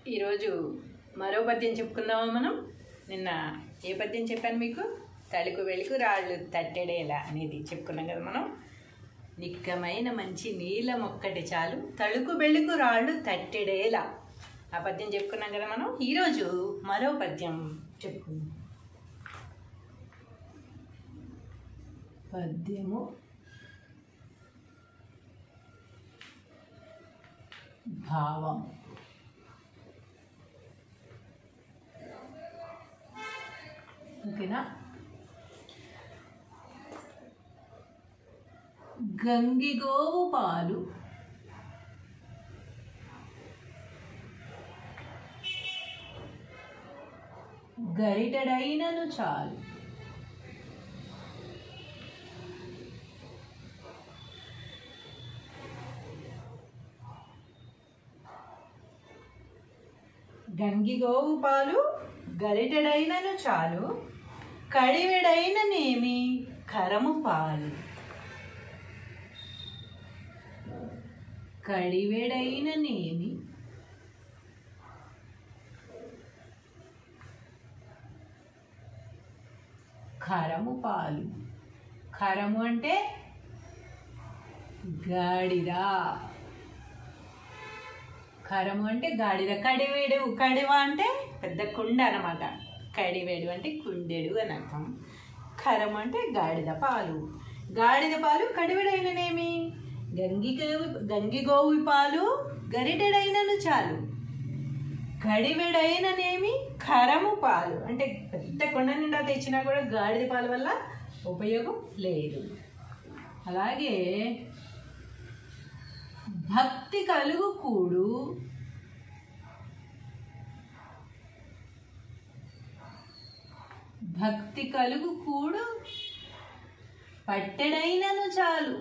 ఈరోజు మరో పద్యం చెప్పుకుందామా మనం. నిన్న ఏ పద్యం చెప్పాను మీకు? తలుకు వెలుకు రాళ్ళు తట్టెడేలా అనేది చెప్పుకున్నాం కదా మనం. నిక్కమైన మంచి నీలం ఒక్కటి చాలు తలుకు వెలుకు రాళ్ళు తట్టెడేలా ఆ పద్యం చెప్పుకున్నాం కదా మనం. ఈరోజు మరో పద్యం చెప్పుకుందాం. పద్యము భావం. ఓకేనా? గంగిగోవు పాలు గరిటెడైనను చాలు గంగిగోవు పాలు గరిటెడైనను చాలు కడివెడైననేమి కరము పాలు. కడివెడైననేమి కరము పాలు. కరము అంటే గాడిద. కరము అంటే గాడిద. కడివేడు, కడివ అంటే పెద్ద కుండ అన్నమాట. కడివేడు అంటే కుండెడు అని అర్థం. కరము అంటే గాడిద పాలు. గాడిద పాలు కడివెడైననేమి గంగిగోవు పాలు గరిటెడైనను చాలు కడివెడైననేమి కరము పాలు. అంటే పెద్ద కొండ నిండా తెచ్చినా కూడా గాడిద పాలు వల్ల ఉపయోగం లేదు. అలాగే భక్తి కలుగు కూడు భక్తి కలుగు కూడు పట్టెడైనను చాలు.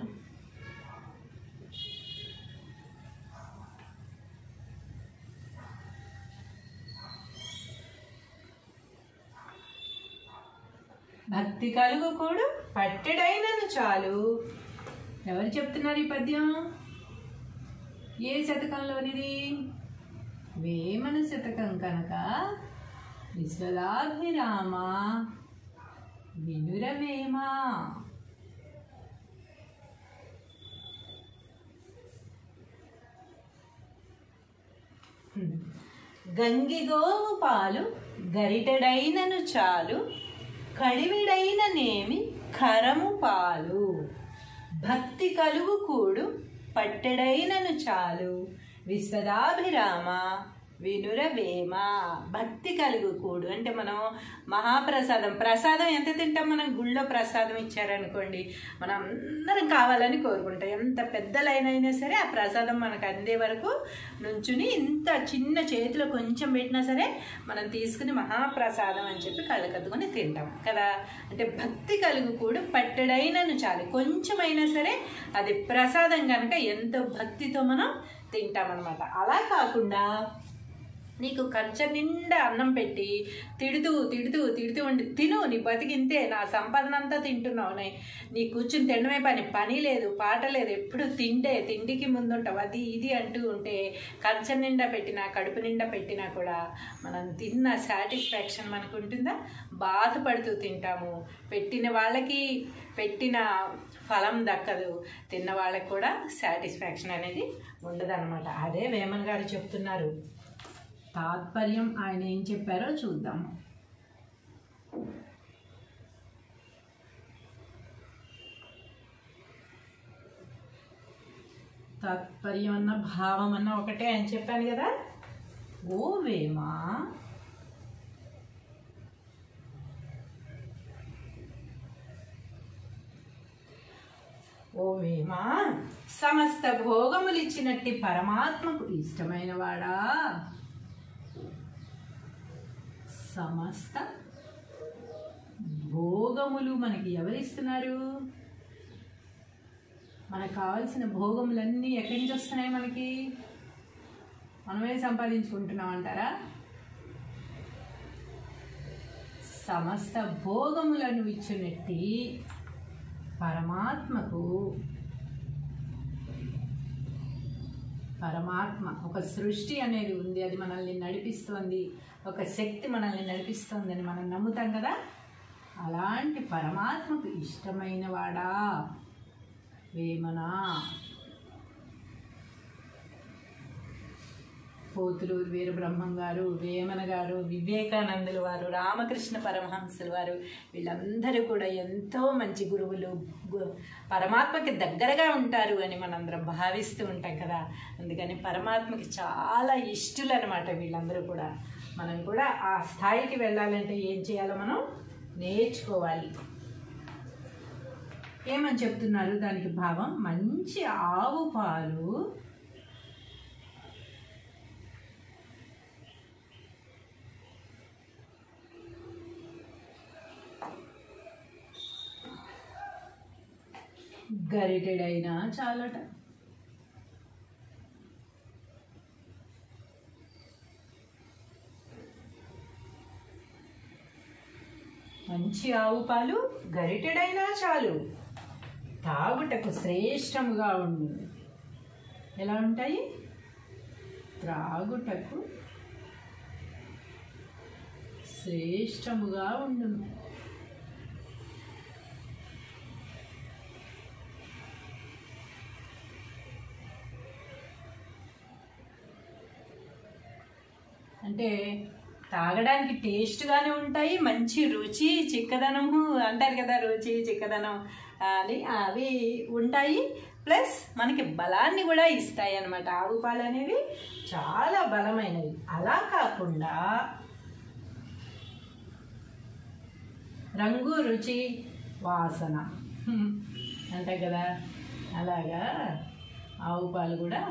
భక్తి కలుగు కూడు పట్టెడైనను చాలు. ఎవరు చెప్తున్నారు ఈ పద్యం? ఏ శతకంలోనిది? వేమన శతకం కనుక విశ్వదాభిరామ వినురవేమ. గంగిగోవు పాలు గరిటెడైనను చాలు కడివిడైననేమి కరము పాలు. భక్తి కలుగు కూడు పట్టెడైనను చాలు విశ్వదాభిరామ వినురవేమ. భక్తి కలుగు కూడు అంటే మనం మహాప్రసాదం, ప్రసాదం ఎంత తింటాం మనం? గుళ్ళో ప్రసాదం ఇచ్చారనుకోండి, మనం అందరం కావాలని కోరుకుంటాం. ఎంత పెద్దలైనా సరే ఆ ప్రసాదం మనకు అందే వరకు నుంచుని ఇంత చిన్న చేతిలో కొంచెం పెట్టినా సరే మనం తీసుకుని మహాప్రసాదం అని చెప్పి కళ్ళకద్దుకొని తింటాం కదా. అంటే భక్తి కలుగు కూడు పట్టెడైనను చాలు. కొంచెమైనా సరే అది ప్రసాదం కనుక ఎంతో భక్తితో మనం తింటామన్నమాట. అలా కాకుండా నీకు కంచె నిండా అన్నం పెట్టి తిడుతూ తిడుతూ తిడుతూ ఉండి, తిను నీ బతికింతే, నా సంపాదన అంతా తింటున్నావు, నీ కూర్చుని తినడమే పని లేదు పాట లేదు, ఎప్పుడు తిండికి ముందుంటావు, అది ఇది అంటూ ఉంటే కంచె నిండా పెట్టినా కడుపు నిండా పెట్టినా కూడా మనం తిన్న సాటిస్ఫాక్షన్ మనకు ఉంటుందా? బాధపడుతూ తింటాము. పెట్టిన వాళ్ళకి పెట్టిన ఫలం దక్కదు, తిన్న వాళ్ళకి కూడా సాటిస్ఫాక్షన్ అనేది ఉండదన్నమాట. అదే వేమన్ గారు చెప్తున్నారు. తాత్పర్యం ఆయన ఏం చెప్పారో చూద్దాం. తాత్పర్యం అన్న భావం అన్న ఒకటే ఆయన చెప్పాను కదా. ఓ వేమ, ఓ వేమ, సమస్త భోగములిచ్చినట్టి పరమాత్మకు ఇష్టమైన వాడా. సమస్త భోగములు మనకి ఎవరిస్తున్నారు? మనకు కావాల్సిన భోగములన్నీ ఎక్కడి నుంచి వస్తున్నాయి? మనకి మనమే సంపాదించుకుంటున్నాం అంటారా? సమస్త భోగములను ఇచ్చినట్టి పరమాత్మకు పరమాత్మ, ఒక సృష్టి అనేది ఉంది, అది మనల్ని నడిపిస్తుంది, ఒక శక్తి మనల్ని నడిపిస్తుంది అని మనం నమ్ముతాం కదా. అలాంటి పరమాత్మకు ఇష్టమైన వాడా వేమన. పోతులూరు వీరబ్రహ్మం గారు, వేమన గారు, వివేకానందుల వారు, రామకృష్ణ పరమహంసుల వారు, వీళ్ళందరూ కూడా ఎంతో మంచి గురువులు, పరమాత్మకి దగ్గరగా ఉంటారు అని మనందరం భావిస్తూ ఉంటాం కదా. అందుకని పరమాత్మకి చాలా ఇష్టలు అనమాట వీళ్ళందరూ కూడా. మనం కూడా ఆ స్థాయికి వెళ్ళాలంటే ఏం చేయాలో మనం నేర్చుకోవాలి. ఏమని చెప్తున్నారు దానికి భావం? మంచి ఆవు పాలు గరిటెడైనా చాలట. మంచి ఆవు పాలు గరిటెడైనా చాలు, తాగుటకు శ్రేష్టముగా ఉండు. ఎలా ఉంటాయి? త్రాగుటకు శ్రేష్టముగా ఉండును. అంటే తాగడానికి టేస్ట్గానే ఉంటాయి, మంచి రుచి చిక్కదనము అంటారు కదా, రుచి చిక్కదనం అని అవి ఉంటాయి. ప్లస్ మనకి బలాన్ని కూడా ఇస్తాయి అన్నమాట. ఆవు పాలు అనేవి చాలా బలమైనవి. అలా కాకుండా రంగు, రుచి, వాసన అంటాయి కదా, అలాగా ఆవు పాలు కూడా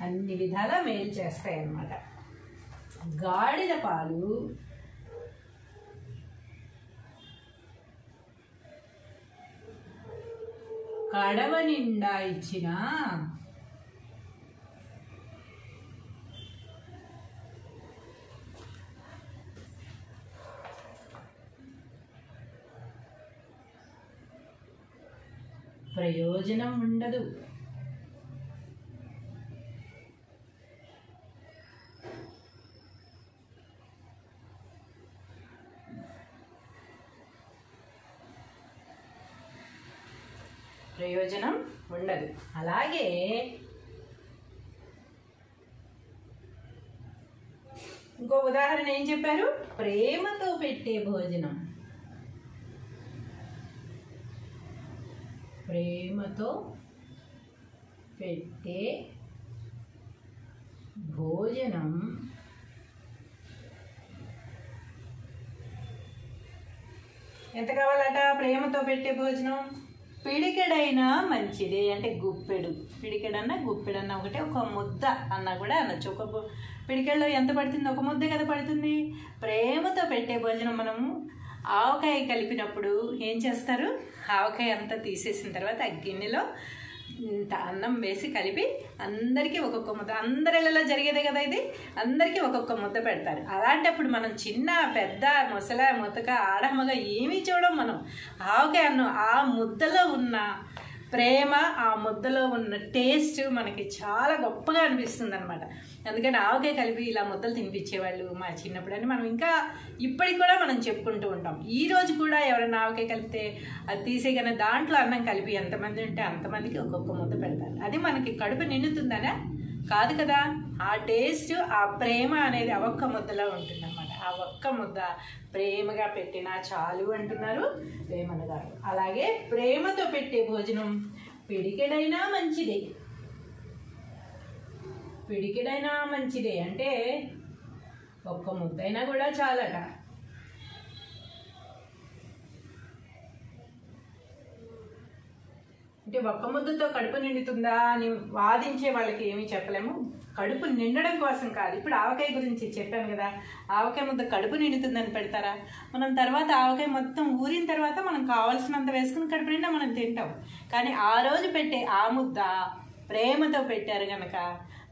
అన్ని విధాలా మేలు చేస్తాయి అన్నమాట. గాడిద పాలు కడవ నిండా ఇచ్చిన ప్రయోజనం ఉండదు. ప్రయోజనం ఉండదు. అలాగే ఇంకో ఉదాహరణ ఏం చెప్పారు? ప్రేమతో పెట్టే భోజనం. ప్రేమతో పెట్టే భోజనం ఎంత కావాలట? ప్రేమతో పెట్టే భోజనం పిడికెడైనా మంచిదే. అంటే గుప్పెడు, పిడికెడన్నా గుప్పెడన్నా ఒకటే, ఒక ముద్ద అన్నా కూడా అనొచ్చు. ఒక పిడికెడలో ఎంత పడుతుంది? ఒక ముద్ద కదా పడుతుంది. ప్రేమతో పెట్టే భోజనం మనము ఆవకాయ కలిపినప్పుడు ఏం చేస్తారు? ఆవకాయ అంతా తీసేసిన తర్వాత ఆ గిన్నెలో అన్నం వేసి కలిపి అందరికీ ఒక్కొక్క ముద్ద, అందరిలో జరిగేదే కదా ఇది, అందరికీ ఒక్కొక్క ముద్ద పెడతారు. అలాంటప్పుడు మనం చిన్న పెద్ద ముసల ముతక ఆడమగ ఏమీ చూడం. మనం ఆవకాయ అన్నం ఆ ముద్దలో ఉన్న ప్రేమ, ఆ ముద్దలో ఉన్న టేస్ట్ మనకి చాలా గొప్పగా అనిపిస్తుంది అనమాట. అందుకని ఆవకాయ కలిపి ఇలా ముద్దలు తినిపించేవాళ్ళు మా చిన్నప్పుడు అని మనం ఇంకా ఇప్పటికి కూడా మనం చెప్పుకుంటూ ఉంటాం. ఈ రోజు కూడా ఎవరైనా ఆవకాయ కలిపితే అది తీసేయగానే దాంట్లో అన్నం కలిపి ఎంతమంది ఉంటే అంతమందికి ఒక్కొక్క ముద్ద పెడతారు. అది మనకి కడుపు నిండుతుందనే కాదు కదా, ఆ టేస్ట్, ఆ ప్రేమ అనేది ఆ ఒక్క ముద్దలో ఉంటుంది అనమాట. ఆ ఒక్క ముద్ద ప్రేమగా పెట్టినా చాలు అంటున్నారు వేమన గారు. అలాగే ప్రేమతో పెట్టే భోజనం పిడికెడైనా మంచిదే. పిడికెడైనా మంచిదే అంటే ఒక్క ముద్దైనా కూడా చాలట. అంటే ఒక్క ముద్దతో కడుపు నిండుతుందా అని వాదించే వాళ్ళకి ఏమీ చెప్పలేము. కడుపు నిండడం కోసం కాదు. ఇప్పుడు ఆవకాయ గురించి చెప్పాను కదా, ఆవకాయ ముద్ద కడుపు నిండుతుందని పెడతారా? మనం తర్వాత ఆవకాయ మొత్తం ఊరిన తర్వాత మనం కావాల్సినంత వేసుకుని కడుపు నిండా మనం తింటాం. కానీ ఆ రోజు పెట్టే ఆ ముద్ద ప్రేమతో పెట్టారు కనుక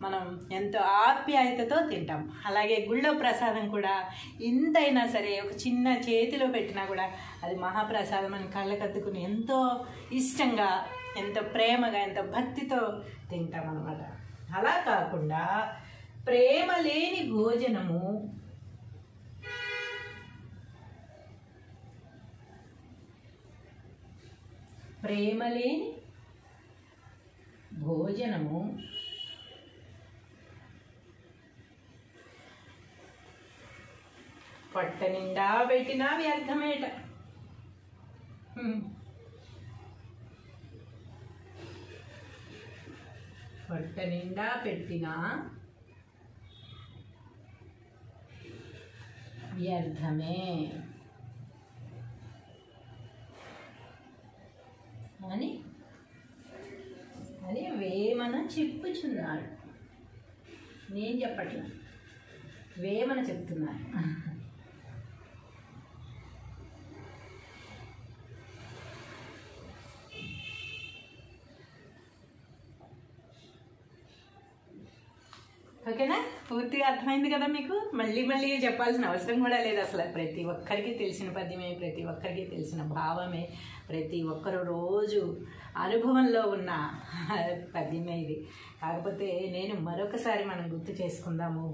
మనం ఎంతో ఆప్యాయతతో తింటాం. అలాగే గుళ్ళో ప్రసాదం కూడా ఇంతైనా సరే ఒక చిన్న చేతిలో పెట్టినా కూడా అది మహాప్రసాదం అని కళ్ళకద్దుకుని ఎంతో ఇష్టంగా, ఎంతో ప్రేమగా, ఎంతో భక్తితో తింటాం అన్నమాట. అలా కాకుండా ప్రేమ లేని భోజనము పొట్ట నిండా పెట్టినా వ్యర్థమేట. పొట్ట నిండా పెట్టినా వ్యర్థమే అని వేమన చెప్పుచున్నాడు. నేను చెప్పట్లా, వేమన చెప్తున్నాను. ఓకేనా? పూర్తిగా అర్థమైంది కదా మీకు? మళ్ళీ మళ్ళీ చెప్పాల్సిన అవసరం కూడా లేదు అసలు. ప్రతి ఒక్కరికి తెలిసిన పద్యమే, ప్రతి ఒక్కరికి తెలిసిన భావమే, ప్రతి ఒక్కరు రోజు అనుభవంలో ఉన్న పద్యమే ఇది. కాకపోతే నేను మరొకసారి మనం గుర్తు చేసుకుందాము,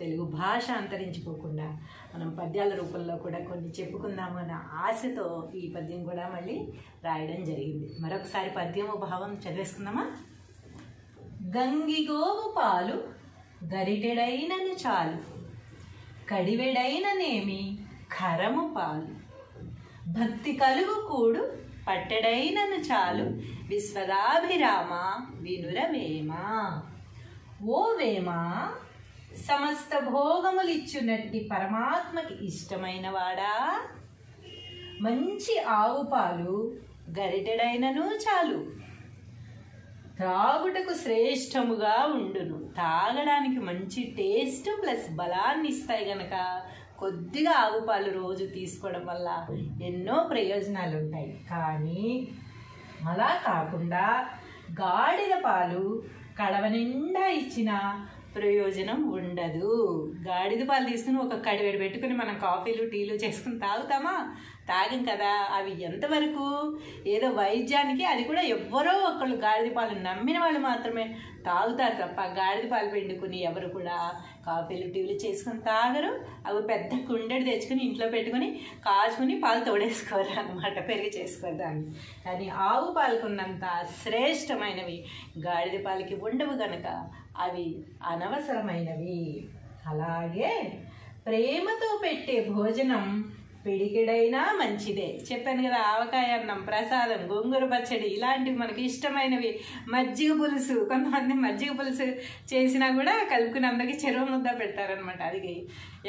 తెలుగు భాష అంతరించిపోకుండా మనం పద్యాల రూపంలో కూడా కొన్ని చెప్పుకుందాము అన్న ఆశతో ఈ పద్యం కూడా మళ్ళీ రాయడం జరిగింది. మరొకసారి పద్యము భావం చదివేసుకుందామా? గంగిగోవు పాలు గరిటెడైనను చాలు, కడివెడైననేమి ఖరము పాలు, భక్తి కలుగు కూడు పట్టెడైనను చాలు, విశ్వదాభిరామ వినురవేమ. ఓ వేమ, సమస్త భోగములిచ్చునట్టి పరమాత్మకి ఇష్టమైన వాడా, మంచి ఆవు పాలు గరిటెడైనను చాలు, త్రాగుటకు శ్రేష్టముగా ఉండును. తాగడానికి మంచి టేస్ట్ ప్లస్ బలాన్ని ఇస్తాయి గనక కొద్దిగా ఆవు పాలు రోజు తీసుకోవడం వల్ల ఎన్నో ప్రయోజనాలు ఉంటాయి. కానీ అలా కాకుండా గాడిద పాలు కడవ నిండా ఇచ్చిన ప్రయోజనం ఉండదు. గాడిద పాలు తీసుకుని ఒక కడివెడు పెట్టుకుని మనం కాఫీలు టీలు చేసుకుని తాగుతామా? తాగం కదా. అవి ఎంతవరకు ఏదో వైద్యానికి, అది కూడా ఎవ్వరో ఒకళ్ళు గాడిద పాలు నమ్మిన వాళ్ళు మాత్రమే తాగుతారు తప్ప గాడిద పాలు పిండుకుని ఎవరు కూడా కాఫీలు టీలు చేసుకుని తాగరు. అవి పెద్ద కుండెడు తెచ్చుకుని ఇంట్లో పెట్టుకుని కాచుకుని పాలు తోడేసుకోరు అన్నమాట, పెరిగి చేసుకోరు దాన్ని. కానీ ఆవు పాలకున్నంత శ్రేష్టమైనవి గాడిద పాలకి ఉండవు గనక అవి అనవసరమైనవి. అలాగే ప్రేమతో పెట్టే భోజనం పిడికిడైనా మంచిదే. చెప్పాను కదా, ఆవకాయ అన్నం, ప్రసాదం, గోంగూర పచ్చడి ఇలాంటివి మనకి ఇష్టమైనవి. మజ్జిగ పులుసు, కొంతమంది మజ్జిగ పులుసు చేసినా కూడా కలుపుకుని అందరికీ చెరువు ముద్ద పెడతారనమాట. అది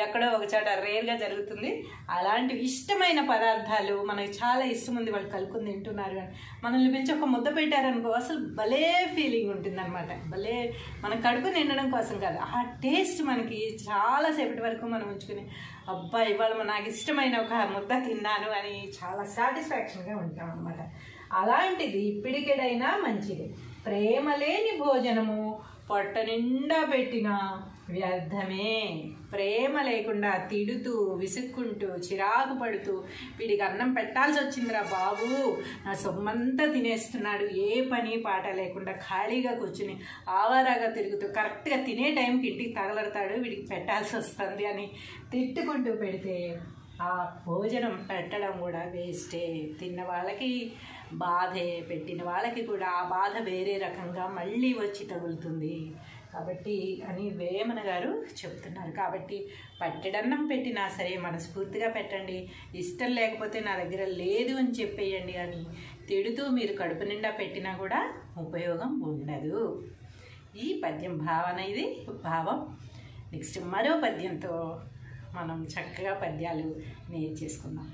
ఎక్కడో ఒక చోట రేర్గా జరుగుతుంది. అలాంటివి ఇష్టమైన పదార్థాలు మనకి చాలా ఇష్టం ఉంది, వాళ్ళు కలుపుకుని తింటున్నారు అని మనల్ని పిలిచి ఒక ముద్ద పెట్టారనుకో, అసలు భలే ఫీలింగ్ ఉంటుంది అనమాట. భలే మన కడుపు నిండడం కోసం కాదు, ఆ టేస్ట్ మనకి చాలాసేపటి వరకు మనం ఉంచుకుని అబ్బా ఇవాళ నాకు ఇష్టమైన ఒక ముద్ద తిన్నాను అని చాలా సాటిస్ఫాక్షన్గా ఉంటాం అనమాట. అలాంటిది పిడికెడైనా మంచిది. ప్రేమ లేని భోజనము పొట్ట నిండా పెట్టిన వ్యర్థమే. ప్రేమ లేకుండా తిడుతూ విసుక్కుంటూ చిరాకు పడుతూ వీడికి అన్నం పెట్టాల్సి వచ్చిందిరా బాబు, నా సొమ్మంతా తినేస్తున్నాడు, ఏ పని పాట లేకుండా ఖాళీగా కూర్చుని ఆవారాగా తిరుగుతూ కరెక్ట్గా తినే టైంకి ఇంటికి తగలడతాడు, వీడికి పెట్టాల్సి వస్తుంది అని తిట్టుకుంటూ పెడితే ఆ భోజనం పెట్టడం కూడా వేస్టే. తిన్న వాళ్ళకి బాధే, పెట్టిన వాళ్ళకి కూడా ఆ బాధ వేరే రకంగా మళ్ళీ వచ్చి తగులుతుంది. కాబట్టి అని వేమన గారు చెప్తున్నారు. కాబట్టి పట్టెడన్నం పెట్టినా సరే మనస్ఫూర్తిగా పెట్టండి, ఇష్టం లేకపోతే నా దగ్గర లేదు అని చెప్పేయండి. కానీ తిడుతూ మీరు కడుపు నిండా పెట్టినా కూడా ఉపయోగం ఉండదు. ఈ పద్యం భావన, ఇది భావం. నెక్స్ట్ మరో పద్యంతో మనం చక్కగా పద్యాలు నేర్చేసుకుందాం.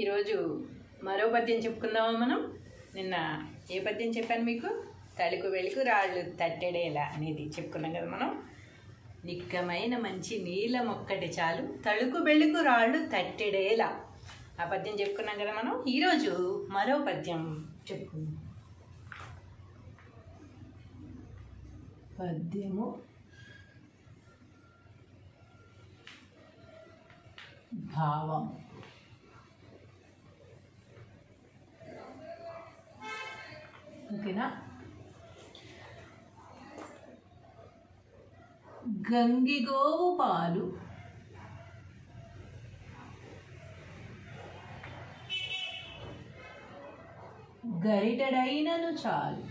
ఈరోజు మరో పద్యం చెప్పుకుందామా మనం? నిన్న ఏ పద్యం చెప్పాను మీకు? తళుకు వెలుకు రాళ్ళు తట్టెడేలా అనేది చెప్పుకున్నాం కదా మనం. నిక్కమైన మంచి నీలం ఒక్కటి చాలు, తళుకు వెలుకు రాళ్ళు తట్టెడేలా, ఆ పద్యం చెప్పుకున్నాం కదా మనం. ఈరోజు మరో పద్యం చెప్పుకుందాం. పద్యము భావం. ఓకేనా? గంగిగోవు పాలు గరిటెడైనను చాలు.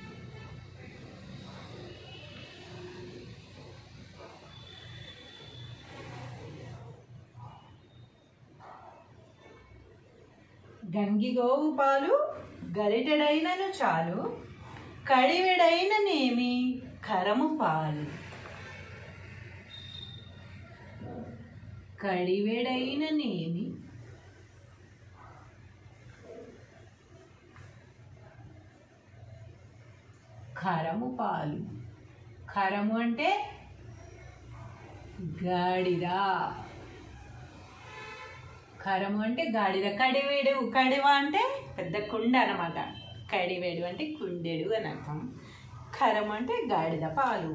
గంగిగోవు పాలు గరిటెడైనను చాలు, కడివెడైననేమి కరము పాలు. కడివెడైననేమి కరము పాలు. కరము అంటే గాడిద. కరము అంటే గాడిద. కడివేడు, కడివ అంటే పెద్ద కుండ అనమాట. కడివేడు అంటే కుండెడు అని అర్థం. కరము అంటే గాడిద పాలు.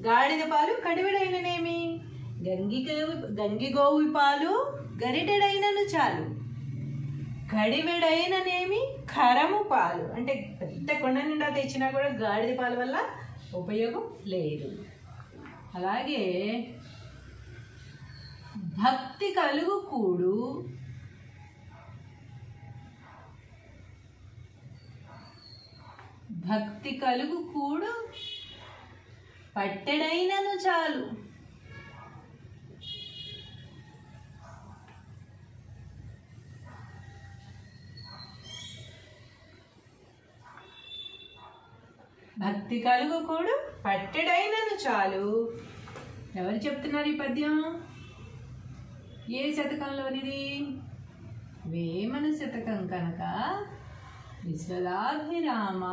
గాడిద పాలు కడివెడైననేమి గంగిగోవు పాలు గరిటెడైనను చాలు, కడివెడైననేమి కరము పాలు. అంటే పెద్ద కొండ నిండా తెచ్చినా కూడా గాడిద పాల వల్ల ఉపయోగం లేదు. అలాగే భక్తి కలుగు కూడు భక్తి కలుగు కూడు పట్టెడైనను చాలు. భక్తి కలుగు కూడు పట్టెడైనను చాలు. ఎవరు చెప్తున్నారు ఈ పద్యం? ఏ శతకంలోనిది? వేమన శతకం కనుక విశ్వదాభిరామ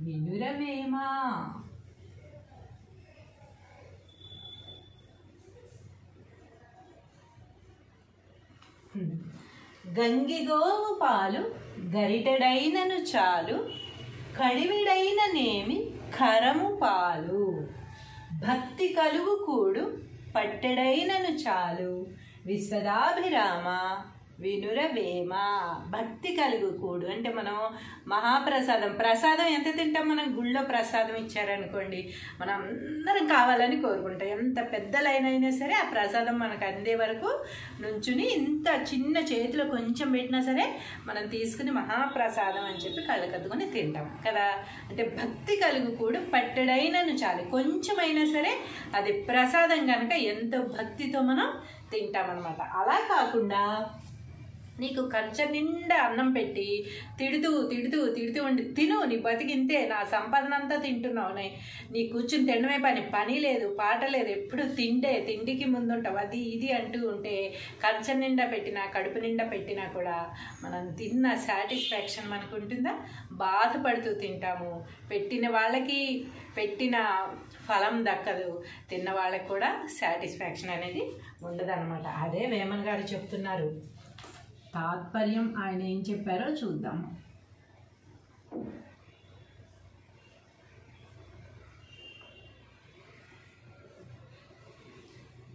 వినురవేమ. గంగిగోవు పాలు గరిటెడైనను చాలు, కడివిడైననేమి కరము పాలు. భక్తి కలుగు కూడు పట్టెడైనను చాలు, విశ్వదాభిరామ వినురవేమ. భక్తి కలుగు కూడు అంటే మనం ప్రసాదం ఎంత తింటాం? మనం గుళ్ళో ప్రసాదం ఇచ్చారనుకోండి, మనం అందరం కావాలని కోరుకుంటాం. ఎంత పెద్ద లైన్ అయినా సరే ఆ ప్రసాదం మనకు అందే వరకు నుంచుని ఇంత చిన్న చేతిలో కొంచెం పెట్టినా సరే మనం తీసుకుని మహాప్రసాదం అని చెప్పి కళ్ళకద్దుకొని తింటాం కదా. అంటే భక్తి కలుగు కూడు పట్టెడైనను చాలు, కొంచెమైనా సరే అది ప్రసాదం కనుక ఎంతో భక్తితో మనం తింటామన్నమాట. అలా కాకుండా నీకు కంచ నిండా అన్నం పెట్టి తిడుతూ తిడుతూ తిడుతూ ఉండి, తిను నీ బతికింతే, నా సంపాదన అంతా తింటున్నావు, నీ కూర్చుని తినడమే పని లేదు పాట లేదు, ఎప్పుడు తిండికి ముందుంటావు, అది ఇది అంటూ ఉంటే కంచ నిండా పెట్టినా కడుపు నిండా పెట్టినా కూడా మనం తిన్న సాటిస్ఫాక్షన్ మనకు ఉంటుందా? బాధపడుతూ తింటాము. పెట్టిన వాళ్ళకి పెట్టిన ఫలం దక్కదు, తిన్న వాళ్ళకి కూడా సాటిస్ఫాక్షన్ అనేది ఉండదన్నమాట. అదే వేమన్ గారు చెప్తున్నారు. తాత్పర్యం ఆయన ఏం చెప్పారో చూద్దాం.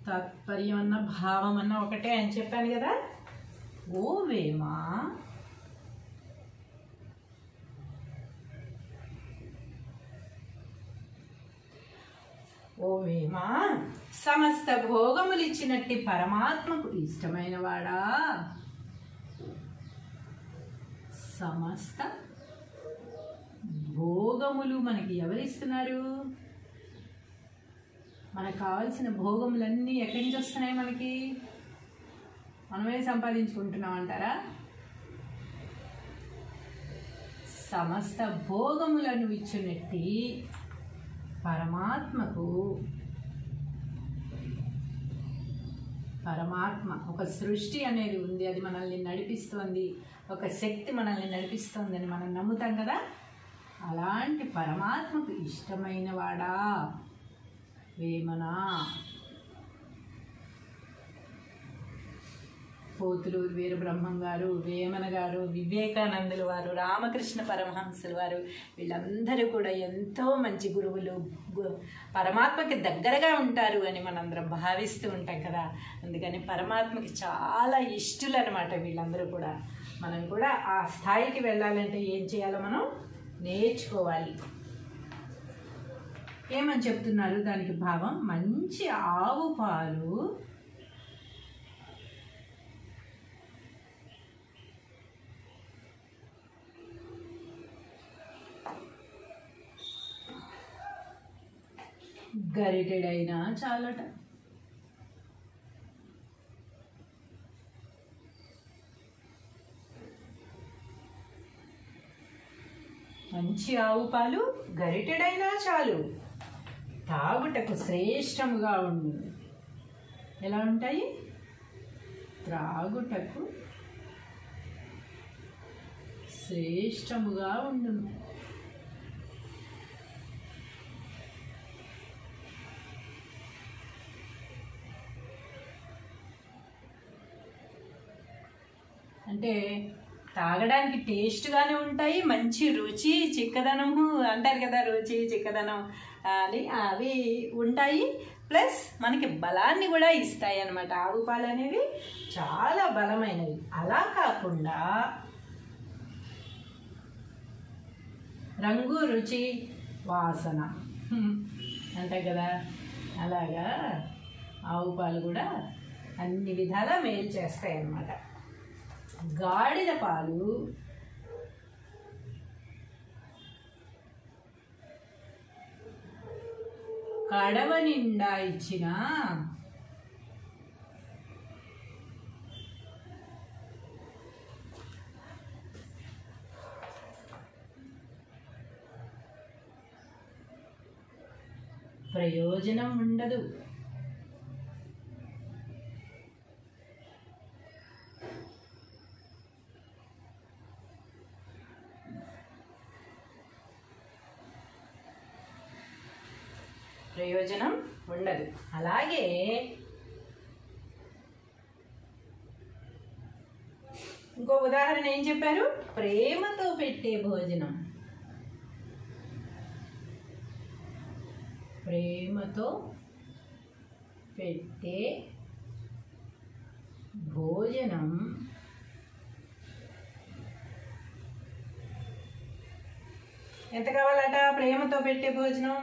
తాత్పర్యం అన్న భావం అన్న ఒకటే అని చెప్పాను కదా. ఓ వేమ, ఓ వేమ, సమస్త భోగములిచ్చినట్టి పరమాత్మకు ఇష్టమైన వాడా. సమస్త భోగములు మనకి ఎవరిస్తున్నారు? మనకు కావాల్సిన భోగములన్నీ ఎక్కడి నుంచి వస్తున్నాయి? మనకి మనమే సంపాదించుకుంటున్నాం అంటారా? సమస్త భోగములను ఇచ్చినట్టి పరమాత్మకు, పరమాత్మ ఒక సృష్టి అనేది ఉంది, అది మనల్ని నడిపిస్తోంది, ఒక శక్తి మనల్ని నడిపిస్తోందని మనం నమ్ముతాం కదా. అలాంటి పరమాత్మకు ఇష్టమైన వాడా వేమన. పోతులూరు వీరబ్రహ్మం గారు, వేమన గారు, వివేకానందుల వారు, రామకృష్ణ పరమహంసుల వారు, వీళ్ళందరూ కూడా ఎంతో మంచి గురువులు, పరమాత్మకి దగ్గరగా ఉంటారు అని మనందరం భావిస్తూ ఉంటాం కదా. అందుకని పరమాత్మకి చాలా ఇష్టలు అనమాట వీళ్ళందరూ కూడా. మనం కూడా ఆ స్థాయికి వెళ్ళాలంటే ఏం చేయాలో మనం నేర్చుకోవాలి. ఏమని చెప్తున్నారు దానికి భావం? మంచి ఆవు పాలు గరిటెడైనా చాలట. మంచి ఆవు పాలు గరిటెడైనా చాలు, తాగుటకు శ్రేష్టముగా ఉండు. ఎలా ఉంటాయి? త్రాగుటకు శ్రేష్టముగా ఉండును. అంటే తాగడానికి టేస్ట్గానే ఉంటాయి, మంచి రుచి చిక్కదనము అంటారు కదా, రుచి చిక్కదనం అని అవి ఉంటాయి. ప్లస్ మనకి బలాన్ని కూడా ఇస్తాయి అన్నమాట. ఆవు పాలు అనేవి చాలా బలమైనవి. అలా కాకుండా రంగు రుచి వాసన అంటాయి కదా, అలాగా ఆవు పాలు కూడా అన్ని విధాలా మేలు చేస్తాయి అన్నమాట. గాడిద పాలు కడవ నిండా ఇచ్చిన ప్రయోజనం ఉండదు. ప్రయోజనం ఉండదు. అలాగే ఇంకో ఉదాహరణ ఏం చెప్పారు? ప్రేమతో పెట్టే భోజనం. ప్రేమతో పెట్టే భోజనం ఎంత కావాలట? ప్రేమతో పెట్టే భోజనం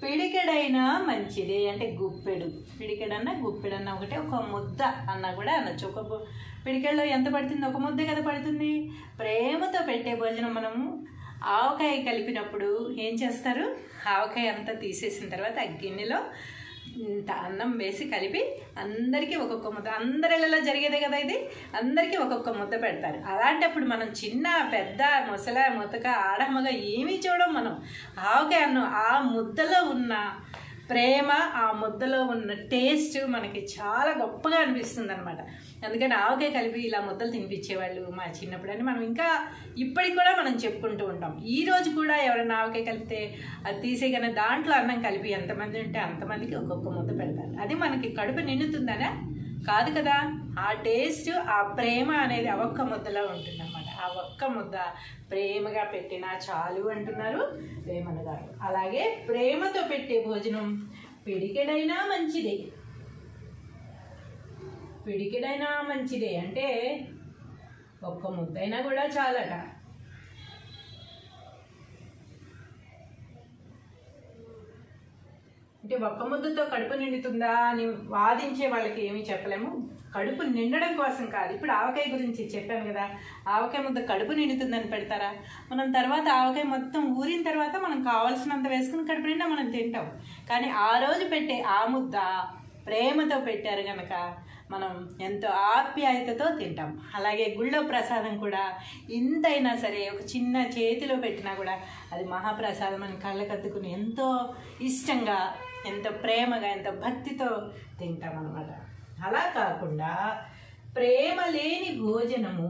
పిడికెడైనా మంచిదే. అంటే గుప్పెడు, పిడికెడన్నా గుప్పెడన్నా ఒకటే, ఒక ముద్ద అన్నా కూడా అనొచ్చు. ఒక పిడికెడలో ఎంత పడుతుంది? ఒక ముద్ద కదా పడుతుంది. ప్రేమతో పెట్టే భోజనం మనము ఆవకాయ కలిపినప్పుడు ఏం చేస్తారు? ఆవకాయ అంతా తీసేసిన తర్వాత ఆ గిన్నెలో అన్నం వేసి కలిపి అందరికీ ఒక్కొక్క ముద్ద, అందరిలో జరిగేదే కదా ఇది, అందరికీ ఒక్కొక్క ముద్ద పెడతారు. అలాంటప్పుడు మనం చిన్న పెద్ద ముసల ముతక ఆడమగ ఏమీ చూడం. మనం ఆవకాయ అన్నం ఆ ముద్దలో ఉన్న ప్రేమ, ఆ ముద్దలో ఉన్న టేస్ట్ మనకి చాలా గొప్పగా అనిపిస్తుంది అనమాట. అందుకని ఆవకాయ కలిపి ఇలా ముద్దలు తినిపించేవాళ్ళు మా చిన్నప్పుడు అని మనం ఇంకా ఇప్పటికి కూడా మనం చెప్పుకుంటూ ఉంటాం. ఈ రోజు కూడా ఎవరైనా ఆవకాయ కలిపితే అది తీసేగానే దాంట్లో అన్నం కలిపి ఎంతమంది ఉంటే అంతమందికి ఒక్కొక్క ముద్ద పెడతారు. అది మనకి కడుపు నిండుతుందనా? కాదు కదా. ఆ టేస్ట్, ఆ ప్రేమ అనేది ఆ ఒక్క ముద్దలో ఉంటుంది అన్నమాట. ఆ ఒక్క ముద్ద ప్రేమగా పెట్టినా చాలు అంటున్నారు వేమన గారు. అలాగే ప్రేమతో పెట్టే భోజనం పిడికెడైనా మంచిదే. పిడికెడైనా మంచిదే అంటే ఒక్క ముద్దైనా కూడా చాలట. అంటే ఒక్క ముద్దతో కడుపు నిండుతుందా అని వాదించే వాళ్ళకి ఏమీ చెప్పలేము. కడుపు నిండడం కోసం కాదు. ఇప్పుడు ఆవకాయ గురించి చెప్పాను కదా, ఆవకాయ ముద్ద కడుపు నిండుతుందని పెడతారా? మనం తర్వాత ఆవకాయ మొత్తం ఊరిన తర్వాత మనం కావాల్సినంత వేసుకుని కడుపు నిండా మనం తింటాం. కానీ ఆ రోజు పెట్టే ఆ ముద్ద ప్రేమతో పెట్టారు కనుక మనం ఎంతో ఆప్యాయతతో తింటాం. అలాగే గుళ్ళో ప్రసాదం కూడా ఇంతైనా సరే ఒక చిన్న చేతిలో పెట్టినా కూడా అది మహాప్రసాదం అని కళ్ళకద్దుకుని ఎంతో ఇష్టంగా, ఎంతో ప్రేమగా, ఎంతో భక్తితో తింటాం అన్నమాట. అలా కాకుండా ప్రేమ లేని భోజనము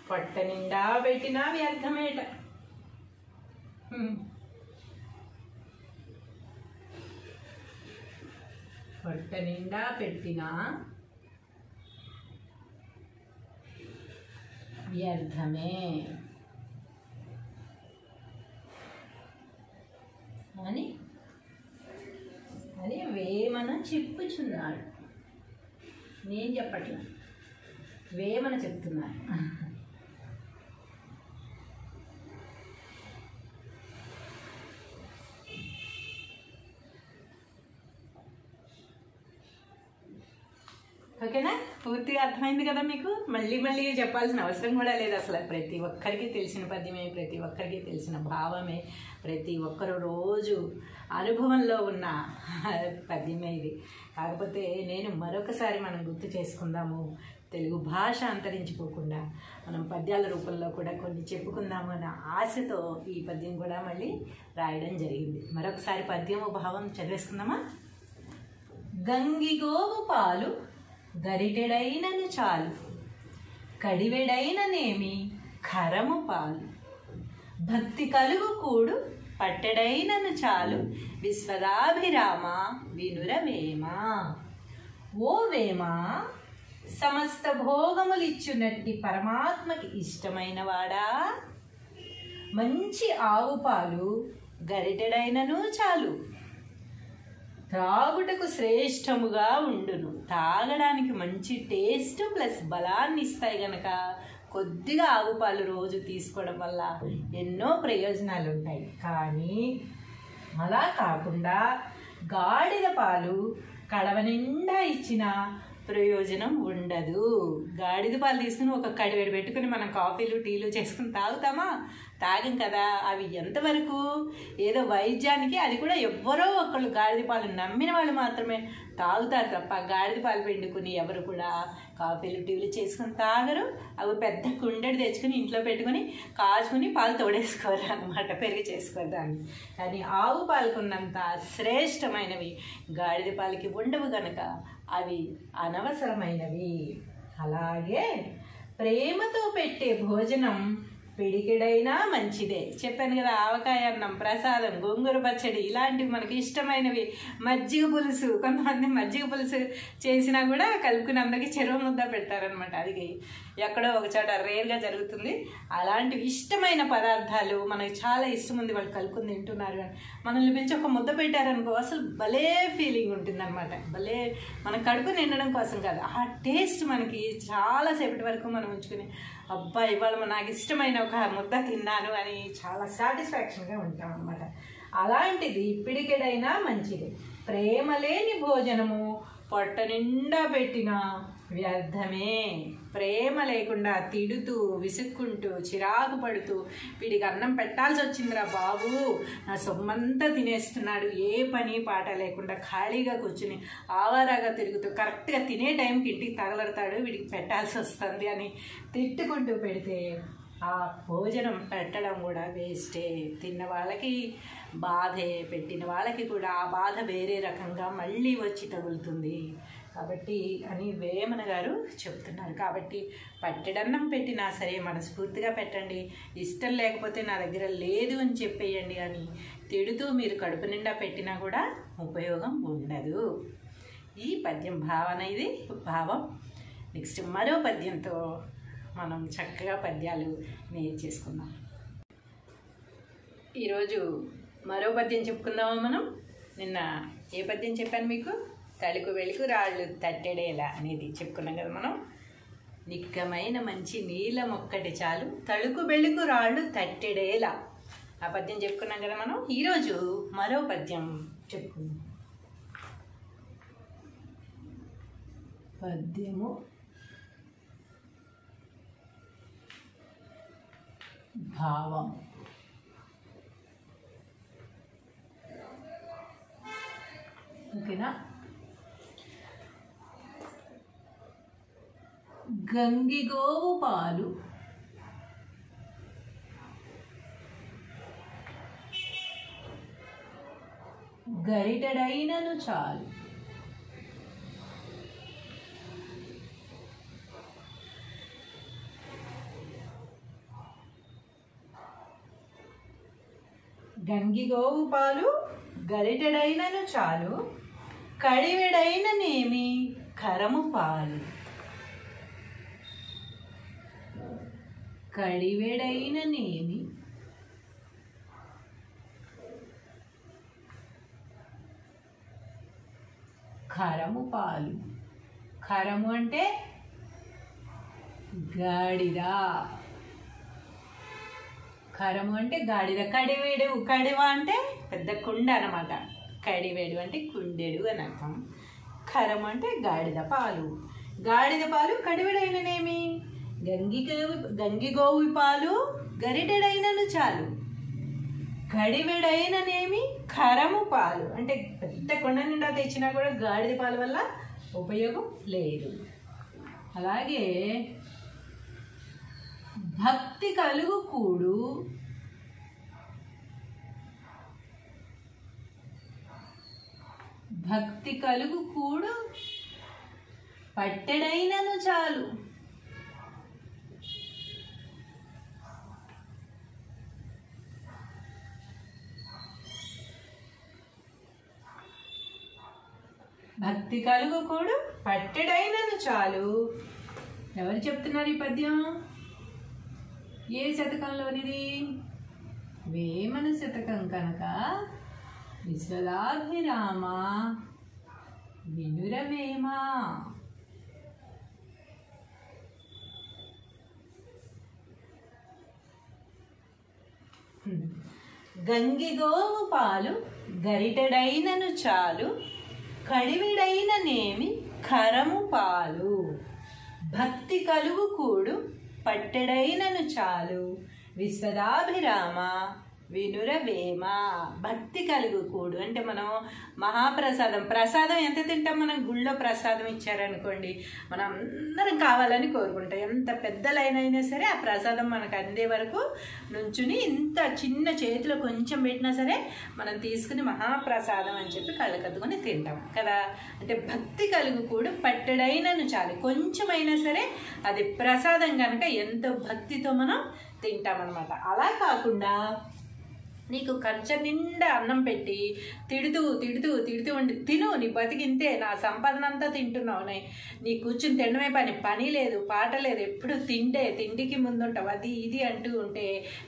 పొట్ట నిండా పెట్టినా వ్యర్థమేట. పొట్ట నిండా పెట్టినా వ్యర్థమే అని వేమన చెప్పుచున్నాడు. నేను చెప్పట్లా, వేమన చెప్తున్నాను. ఓకేనా? పూర్తిగా అర్థమైంది కదా మీకు? మళ్ళీ మళ్ళీ చెప్పాల్సిన అవసరం కూడా లేదు అసలు. ప్రతి ఒక్కరికి తెలిసిన పద్యమే, ప్రతి ఒక్కరికి తెలిసిన భావమే, ప్రతి ఒక్కరు రోజు అనుభవంలో ఉన్న పద్యమే ఇది. కాకపోతే నేను మరొకసారి మనం గుర్తు చేసుకుందాము, తెలుగు భాష అంతరించిపోకుండా మనం పద్యాల రూపంలో కూడా కొన్ని చెప్పుకుందాము అన్న ఆశతో ఈ పద్యం కూడా మళ్ళీ రాయడం జరిగింది. మరొకసారి పద్యము భావం చదివేసుకుందామా? గంగిగోవు పాలు గరిటెడైనను చాలు, కడివెడైననేమి ఖరము పాలు, భక్తి కలుగు కూడు పట్టెడైనను చాలు, విశ్వదాభిరామ వినురవేమ. ఓ వేమ, సమస్త భోగములిచ్చునట్టి పరమాత్మకి ఇష్టమైన వాడా, మంచి ఆవు పాలు గరిటెడైనను చాలు, త్రాగుటకు శ్రేష్టముగా ఉండును. తాగడానికి మంచి టేస్ట్ ప్లస్ బలాన్ని ఇస్తాయి గనక కొద్దిగా ఆవు పాలు రోజు తీసుకోవడం వల్ల ఎన్నో ప్రయోజనాలు ఉంటాయి. కానీ అలా కాకుండా గాడిద పాలు కడవ నిండా ఇచ్చిన ప్రయోజనం ఉండదు. గాడిద పాలు తీసుకుని ఒక కడివెడు పెట్టుకుని మనం కాఫీలు టీలు చేసుకుని తాగుతామా? తాగం కదా. అవి ఎంతవరకు ఏదో వైద్యానికి, అది కూడా ఎవ్వరో ఒకళ్ళు గాడిద పాలు నమ్మిన వాళ్ళు మాత్రమే తాగుతారు తప్ప గాడిద పాలు పిండుకుని ఎవరు కూడా కాఫీలు టీలు చేసుకుని తాగరు. అవి పెద్ద కుండెడు తెచ్చుకుని ఇంట్లో పెట్టుకుని కాచుకుని పాలు తోడేసుకోరు అన్నమాట, పెరిగి చేసుకోరు దాన్ని. కానీ ఆవు పాలకున్నంత శ్రేష్టమైనవి గాడిద పాలకి ఉండవు కనుక అవి అనవసరమైనవి. అలాగే ప్రేమతో పెట్టే భోజనం పిడికిడైనా మంచిదే. చెప్పాను కదా, ఆవకాయ అన్నం, ప్రసాదం, గోంగూర పచ్చడి ఇలాంటివి మనకి ఇష్టమైనవి. మజ్జిగ పులుసు, కొంతమంది మజ్జిగ పులుసు చేసినా కూడా కలుపుకుని అందరికీ చెరువు ముద్ద పెడతారనమాట. అది ఎక్కడో ఒక చోట రేర్గా జరుగుతుంది. అలాంటివి ఇష్టమైన పదార్థాలు మనకి చాలా ఇష్టం ఉంది, వాళ్ళు కలుపుకుని తింటున్నారు అని మనల్ని పిలిచి ఒక ముద్ద పెట్టారనుకో, అసలు భలే ఫీలింగ్ ఉంటుంది అనమాట. భలే మన కడుపు నిండడం కోసం కాదు, ఆ టేస్ట్ మనకి చాలాసేపటి వరకు మనం ఉంచుకుని అబ్బా ఇవాళ నాకు ఇష్టమైన ఒక ముద్ద తిన్నాను అని చాలా సాటిస్ఫాక్షన్గా ఉంటాం అన్నమాట. అలాంటిది పిడికెడైనా మంచిది. ప్రేమ లేని భోజనము పొట్ట నిండా పెట్టిన వ్యర్థమే. ప్రేమ లేకుండా తిడుతూ విసుక్కుంటూ చిరాకు పడుతూ వీడికి అన్నం పెట్టాల్సి వచ్చిందిరా బాబు, నా సొమ్మంతా తినేస్తున్నాడు, ఏ పని పాట లేకుండా ఖాళీగా కూర్చుని ఆవారాగా తిరుగుతూ కరెక్ట్గా తినే టైంకి ఇంటికి తగలడతాడు, వీడికి పెట్టాల్సి వస్తుంది అని తిట్టుకుంటూ పెడితే ఆ భోజనం పెట్టడం కూడా వేస్టే. తిన్న వాళ్ళకి బాధే, పెట్టిన వాళ్ళకి కూడా ఆ బాధ వేరే రకంగా మళ్ళీ వచ్చి తగులుతుంది. కాబట్టి అని వేమన గారు చెప్తున్నారు. కాబట్టి పట్టెడన్నం పెట్టినా సరే మనస్ఫూర్తిగా పెట్టండి, ఇష్టం లేకపోతే నా దగ్గర లేదు అని చెప్పేయండి. కానీ తిడుతూ మీరు కడుపు నిండా పెట్టినా కూడా ఉపయోగం ఉండదు. ఈ పద్యం భావన, ఇది భావం. నెక్స్ట్ మరో పద్యంతో మనం చక్కగా పద్యాలు నేర్చేసుకుందాం. ఈరోజు మరో పద్యం చెప్పుకుందామా మనం? నిన్న ఏ పద్యం చెప్పాను మీకు? తలుకు వెలుకు రాళ్ళు తట్టెడేలా అనేది చెప్పుకున్నాం కదా మనం. నిక్కమైన మంచి నీలం ఒక్కటి చాలు, తలుకు వెలుకు రాళ్ళు తట్టెడేలా, ఆ పద్యం చెప్పుకున్నాం కదా మనం. ఈరోజు మరో పద్యం చెప్పుకుందాం. పద్యము భావం. ఓకేనా? గంగిగోవు పాలు గరిటెడైనను చాలు, గంగిగోవు పాలు గరిటెడైనను చాలు, కడివెడైననేమి ఖరము పాలు, కడివెడైననేమి ఖరము పాలు. ఖరము అంటే గాడిద. ఖరము అంటే గాడిద. కడివేడు, కడివ అంటే పెద్ద కుండ అన్నమాట. కడివేడు అంటే కుండెడు అని అర్థం. ఖరము అంటే గాడిద పాలు. గాడిద పాలు కడివెడైననేమి, గంగిగోవి పాలు గరిటెడైనను చాలు. కడివెడైననేమి ఖరము పాలు అంటే పెద్ద కొండ నిండా తెచ్చినా కూడా గాడిద పాల వల్ల ఉపయోగం లేదు. అలాగే భక్తి కలుగు కూడు భక్తి కలుగు కూడు పట్టెడైనను చాలు. భక్తి కలుగు కూడు పట్టెడైనను చాలు. ఎవరు చెప్తున్నారు ఈ పద్యం? ఏ శతకంలోనిది? వేమన శతకం కనుక విశ్వదాభిరామ వినురవేమ. గంగిగోవు పాలు గరిటెడైనను చాలు, కడివిడైననేమి ఖరము పాలు. భక్తి కలుగు కూడు పట్టెడైనను చాలు, విశ్వదాభిరామ వినురవేమ. భక్తి కలుగు కూడు అంటే మనం ప్రసాదం ఎంత తింటాం? మనం గుళ్ళో ప్రసాదం ఇచ్చారనుకోండి, మనం అందరం కావాలని కోరుకుంటాం. ఎంత పెద్ద లైన్ అయినా సరే ఆ ప్రసాదం మనకు అందే వరకు నుంచుని ఇంత చిన్న చేతిలో కొంచెం పెట్టినా సరే మనం తీసుకుని మహాప్రసాదం అని చెప్పి కళ్ళకద్దుకొని తింటాం కదా. అంటే భక్తి కలుగు కూడు పట్టెడైనను చాలు, కొంచెమైనా సరే అది ప్రసాదం కనుక ఎంతో భక్తితో మనం తింటామన్నమాట. అలా కాకుండా నీకు కంచె నిండా అన్నం పెట్టి తిడుతూ తిడుతూ తిడుతూ ఉండి, తిను నీ బతికింతే, నా సంపాదన అంతా తింటున్నావు, నీ కూర్చుని తినడమే పని లేదు, పాట లేదు, ఎప్పుడు తిండికి ముందుంటావు, అది ఇది అంటూ ఉంటే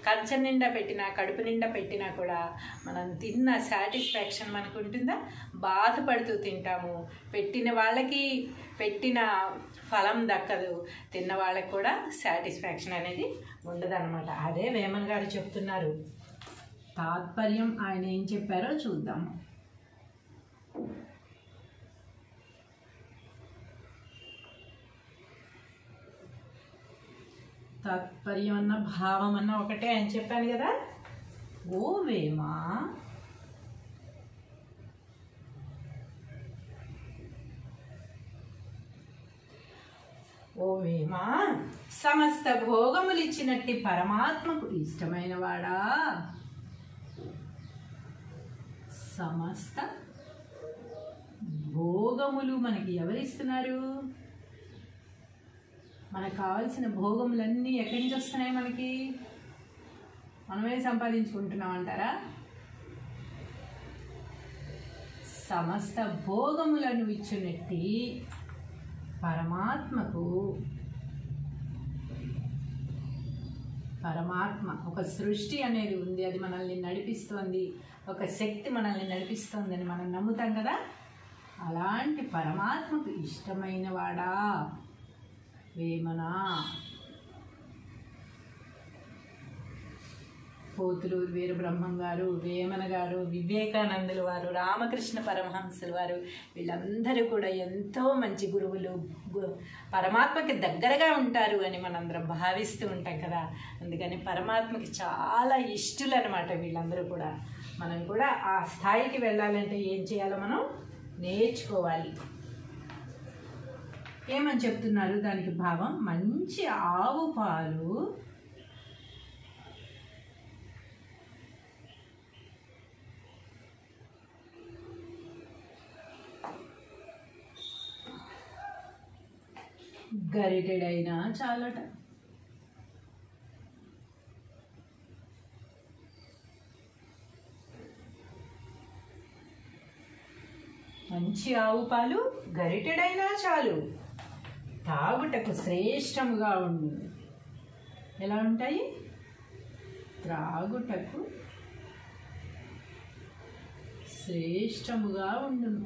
కంచె నిండా పెట్టినా కడుపు నిండా పెట్టినా కూడా మనం తిన్న సాటిస్ఫాక్షన్ మనకు ఉంటుందా? బాధపడుతూ తింటాము. పెట్టిన వాళ్ళకి పెట్టిన ఫలం దక్కదు, తిన్న వాళ్ళకి కూడా సాటిస్ఫాక్షన్ అనేది ఉండదన్నమాట. అదే వేమన గారు చెప్తున్నారు. తాత్పర్యం ఆయన ఏం చెప్పారో చూద్దాం. తాత్పర్యం అన్న భావం అన్న ఒకటే అని చెప్పాను కదా. ఓ వేమ, ఓ వేమ, సమస్త భోగములిచ్చినట్టి పరమాత్మకు ఇష్టమైన వాడా. సమస్త భోగములు మనకి ఎవరిస్తున్నారు? మనకు కావాల్సిన భోగములన్నీ ఎక్కడి నుంచి వస్తున్నాయి? మనమే సంపాదించుకుంటున్నాం అంటారా? సమస్త భోగములను ఇచ్చినట్టి పరమాత్మకు, పరమాత్మ ఒక సృష్టి అనేది ఉంది, అది మనల్ని నడిపిస్తోంది, ఒక శక్తి మనల్ని నడిపిస్తోందని మనం నమ్ముతాం కదా. అలాంటి పరమాత్మకు ఇష్టమైన వాడా వేమన. పోతులూరు వీరబ్రహ్మం గారు, వేమన గారు, వివేకానందుల వారు, రామకృష్ణ పరమహంసుల వారు, వీళ్ళందరూ కూడా ఎంతో మంచి గురువులు, పరమాత్మకి దగ్గరగా ఉంటారు అని మనందరం భావిస్తూ ఉంటాం కదా. అందుకని పరమాత్మకి చాలా ఇష్టలు అనమాట వీళ్ళందరూ కూడా. మనం కూడా ఆ స్థాయికి వెళ్ళాలంటే ఏం చేయాలో మనం నేర్చుకోవాలి. ఏమని చెప్తున్నారు దానికి భావం? మంచి ఆవు పాలు గరిటెడైనా చాలట. మంచి ఆవు పాలు గరిటెడైనా చాలు, తాగుటకు శ్రేష్టముగా ఉండు. ఎలా ఉంటాయి? త్రాగుటకు శ్రేష్టముగా ఉండును.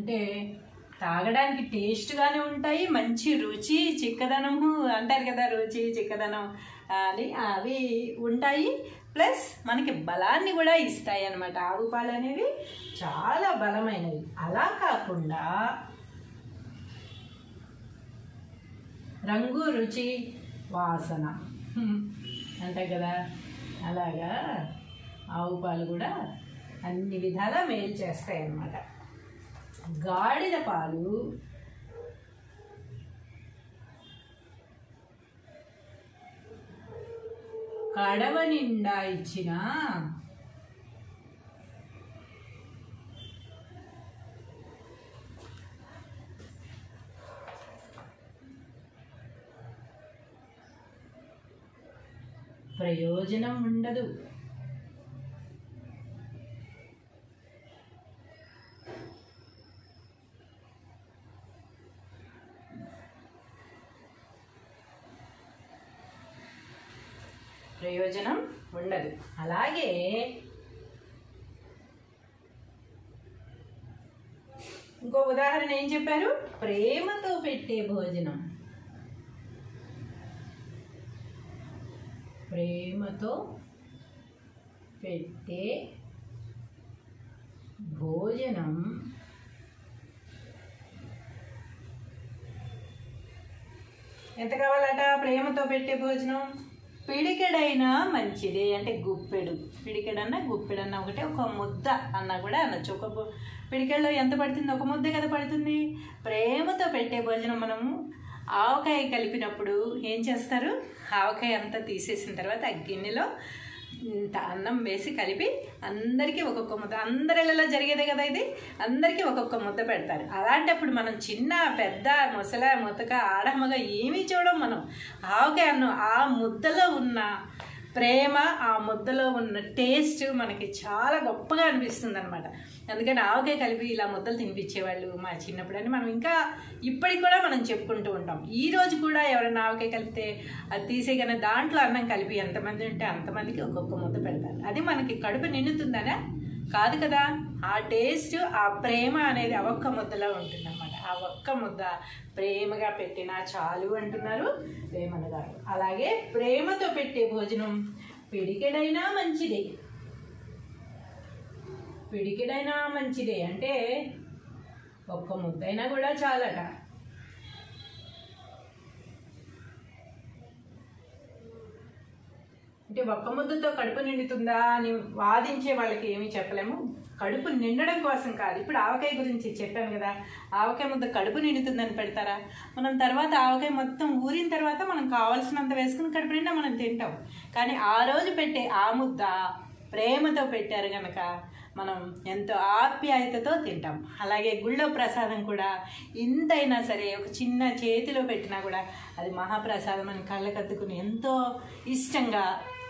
అంటే తాగడానికి టేస్ట్గానే ఉంటాయి, మంచి రుచి చిక్కదనము అంటారు కదా, రుచి చిక్కదనం అని అవి ఉంటాయి. ప్లస్ మనకి బలాన్ని కూడా ఇస్తాయి అన్నమాట. ఆవు పాలు అనేవి చాలా బలమైనవి. అలా కాకుండా రంగు రుచి వాసన అంటాయి కదా, అలాగా ఆవు పాలు కూడా అన్ని విధాలా మేలు చేస్తాయి అన్నమాట. గాడిద పాలు కడవ నిండా ఇచ్చిన ప్రయోజనం ఉండదు. ప్రయోజనం ఉండదు. అలాగే ఇంకో ఉదాహరణ ఏం చెప్పారు? ప్రేమతో పెట్టే భోజనం. ప్రేమతో పెట్టే భోజనం ఎంత కావాలట? ప్రేమతో పెట్టే భోజనం పిడికెడైనా మంచిదే. అంటే గుప్పెడు, పిడికెడన్నా గుప్పెడన్నా ఒకటే, ఒక ముద్ద అన్నా కూడా అనొచ్చు. ఒక పిడికెడలో ఎంత పడుతుంది? ఒక ముద్ద కదా పడుతుంది. ప్రేమతో పెట్టే భోజనం మనము ఆవకాయ కలిపినప్పుడు ఏం చేస్తారు? ఆవకాయ అంతా తీసేసిన తర్వాత ఆ గిన్నెలో అన్నం వేసి కలిపి అందరికీ ఒక్కొక్క ముద్ద, అందరిలో జరిగేదే కదా ఇది, అందరికీ ఒక్కొక్క ముద్ద పెడతారు. అలాంటప్పుడు మనం చిన్న పెద్ద ముసల ముతక ఆడమగ ఏమీ చూడం. మనం ఆవకాయ అన్నం ఆ ముద్దలో ఉన్న ప్రేమ, ఆ ముద్దలో ఉన్న టేస్ట్ మనకి చాలా గొప్పగా అనిపిస్తుంది అనమాట. అందుకని ఆవకాయ కలిపి ఇలా ముద్దలు తినిపించేవాళ్ళు మా చిన్నప్పుడు అని మనం ఇంకా ఇప్పటికి కూడా మనం చెప్పుకుంటూ ఉంటాం. ఈ రోజు కూడా ఎవరైనా ఆవకాయ కలిపితే అది తీసేయగానే దాంట్లో అన్నం కలిపి ఎంతమంది ఉంటే అంతమందికి ఒక్కొక్క ముద్ద పెడతారు. అది మనకి కడుపు నిండుతుందనే కాదు కదా, ఆ టేస్ట్, ఆ ప్రేమ అనేది ఆ ఒక్క ముద్దలో ఉంటుంది అనమాట. ఆ ఒక్క ముద్ద ప్రేమగా పెట్టినా చాలు అంటున్నారు వేమన గారు. అలాగే ప్రేమతో పెట్టే భోజనం పిడికెడైనా మంచిదే. పిడికెడైనా మంచిదే అంటే ఒక్క ముద్దైనా కూడా చాలట. అంటే ఒక్క ముద్దతో కడుపు నిండుతుందా అని వాదించే వాళ్ళకి ఏమీ చెప్పలేము. కడుపు నిండడం కోసం కాదు. ఇప్పుడు ఆవకాయ గురించి చెప్పాను కదా, ఆవకాయ ముద్ద కడుపు నిండుతుందని పెడతారా? మనం తర్వాత ఆవకాయ మొత్తం ఊరిన తర్వాత మనం కావాల్సినంత వేసుకుని కడుపు నిండా మనం తింటాం. కానీ ఆ రోజు పెట్టే ఆ ముద్ద ప్రేమతో పెట్టారు కనుక మనం ఎంతో ఆప్యాయతతో తింటాం. అలాగే గుళ్ళో ప్రసాదం కూడా ఇంతైనా సరే ఒక చిన్న చేతిలో పెట్టినా కూడా అది మహాప్రసాదం అని కళ్ళకద్దుకుని ఎంతో ఇష్టంగా,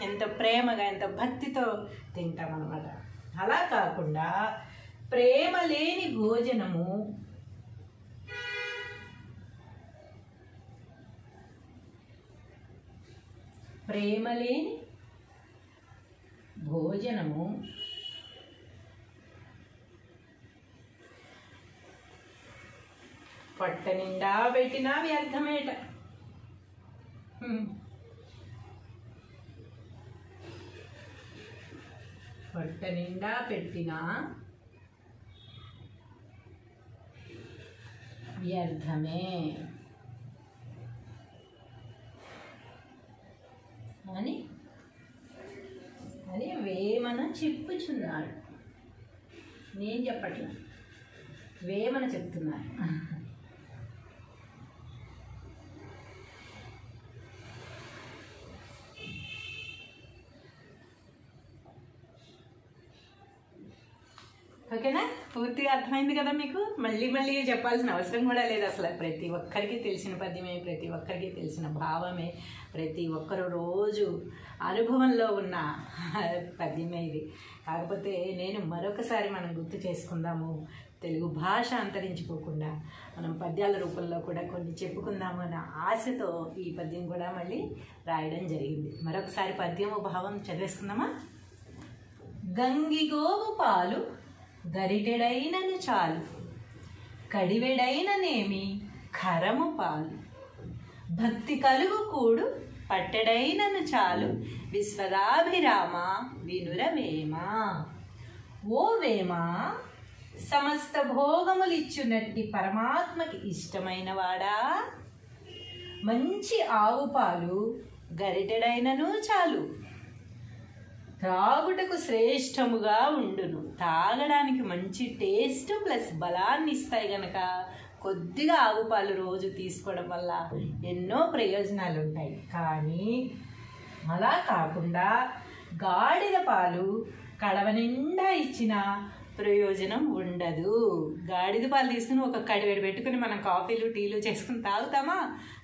ఎంతో ప్రేమగా, ఎంతో భక్తితో తింటాం అన్నమాట. అలా కాకుండా ప్రేమ లేని భోజనము పొట్ట నిండా పెట్టినా వ్యర్థమేట. పొట్ట నిండా పెట్టినా వ్యర్థమే అని వేమన చెప్పుచున్నాడు. నేను చెప్పట్లా, వేమన చెప్తున్నారు. ఓకేనా? పూర్తిగా అర్థమైంది కదా మీకు? మళ్ళీ మళ్ళీ చెప్పాల్సిన అవసరం కూడా లేదు అసలు. ప్రతి ఒక్కరికి తెలిసిన పద్యమే, ప్రతి ఒక్కరికి తెలిసిన భావమే, ప్రతి ఒక్కరు రోజు అనుభవంలో ఉన్న పద్యమే ఇది. కాకపోతే నేను మరొకసారి మనం గుర్తు చేసుకుందాము, తెలుగు భాష అంతరించిపోకుండా మనం పద్యాల రూపంలో కూడా కొన్ని చెప్పుకుందాము అన్న ఆశతో ఈ పద్యం కూడా మళ్ళీ రాయడం జరిగింది. మరొకసారి పద్యము భావం చదివేసుకుందామా? గంగిగోవు పాలు గరిటెడైనను చాలు, కడివెడైననేమి ఖరము పాలు. భక్తి కలుగు కూడు పట్టెడైనను చాలు విశ్వదాభిరామ వినురవేమ. ఓ వేమ, సమస్త భోగములిచ్చునట్టి పరమాత్మకి ఇష్టమైన వాడా, మంచి ఆవు పాలు గరిటెడైనను చాలు, త్రాగుటకు శ్రేష్టముగా ఉండును. తాగడానికి మంచి టేస్ట్ ప్లస్ బలాన్ని ఇస్తాయి గనక కొద్దిగా ఆవు పాలు రోజు తీసుకోవడం వల్ల ఎన్నో ప్రయోజనాలు ఉంటాయి. కానీ అలా కాకుండా గాడిద పాలు కడవ నిండా ఇచ్చిన ప్రయోజనం ఉండదు. గాడిద పాలు తీసుకుని ఒక కడివేడి పెట్టుకుని మనం కాఫీలు టీలు చేసుకుని తాగుతామా?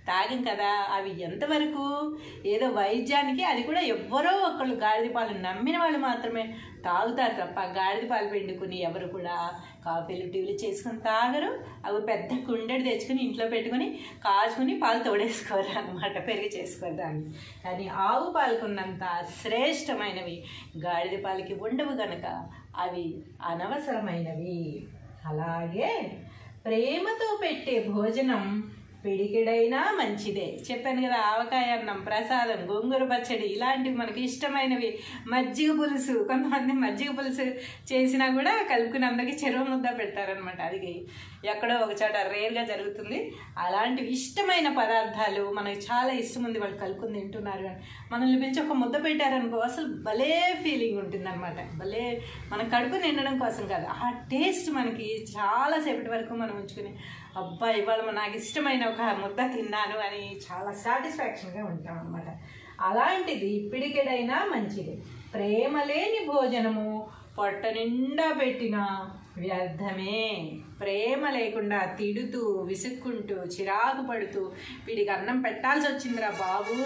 తాగం కదా. అవి ఎంతవరకు ఏదో వైద్యానికి, అది కూడా ఎవ్వరో ఒకళ్ళు గాడిద పాలు నమ్మిన వాళ్ళు మాత్రమే తాగుతారు తప్ప గాడిద పాలు పిండుకుని ఎవరు కూడా కాఫీలు టీలు చేసుకుని తాగరు. అవి పెద్ద కుండెడు తెచ్చుకుని ఇంట్లో పెట్టుకుని కాచుకుని పాలు తోడేసుకోరు అన్నమాట, పెరిగి చేసుకోరు దాన్ని. కానీ ఆవు పాలకున్నంత శ్రేష్టమైనవి గాడిద పాలకి ఉండవు కనుక అవి అనవసరమైనవి. అలాగే ప్రేమతో పెట్టే భోజనం పిడికిడైనా మంచిదే. చెప్పాను కదా, ఆవకాయ అన్నం, ప్రసాదం, గోంగూర పచ్చడి ఇలాంటివి మనకి ఇష్టమైనవి. మజ్జిగ పులుసు, కొంతమంది మజ్జిగ పులుసు చేసినా కూడా కలుపుకుని అందరికీ చెరువు ముద్ద పెడతారనమాట. అది ఎక్కడో ఒక చోట రేర్గా జరుగుతుంది. అలాంటివి ఇష్టమైన పదార్థాలు మనకి చాలా ఇష్టం ఉంది, వాళ్ళు కలుపుకుని తింటున్నారు అని మనల్ని పిలిచి ఒక ముద్ద పెట్టారనుకో, అసలు భలే ఫీలింగ్ ఉంటుంది అనమాట. భలే మన కడుపు నిండడం కోసం కాదు, ఆ టేస్ట్ మనకి చాలాసేపటి వరకు మనం ఉంచుకుని అబ్బా ఇవాళ నాకు ఇష్టమైన ఒక ముద్ద తిన్నాను అని చాలా సాటిస్ఫాక్షన్గా ఉంటాం అన్నమాట. అలాంటిది పిడికెడైనా మంచిది. ప్రేమ లేని భోజనము పొట్ట నిండా పెట్టిన వ్యర్థమే. ప్రేమ లేకుండా తిడుతూ విసుక్కుంటూ చిరాకు పడుతూ వీడికి అన్నం పెట్టాల్సి వచ్చిందిరా బాబు,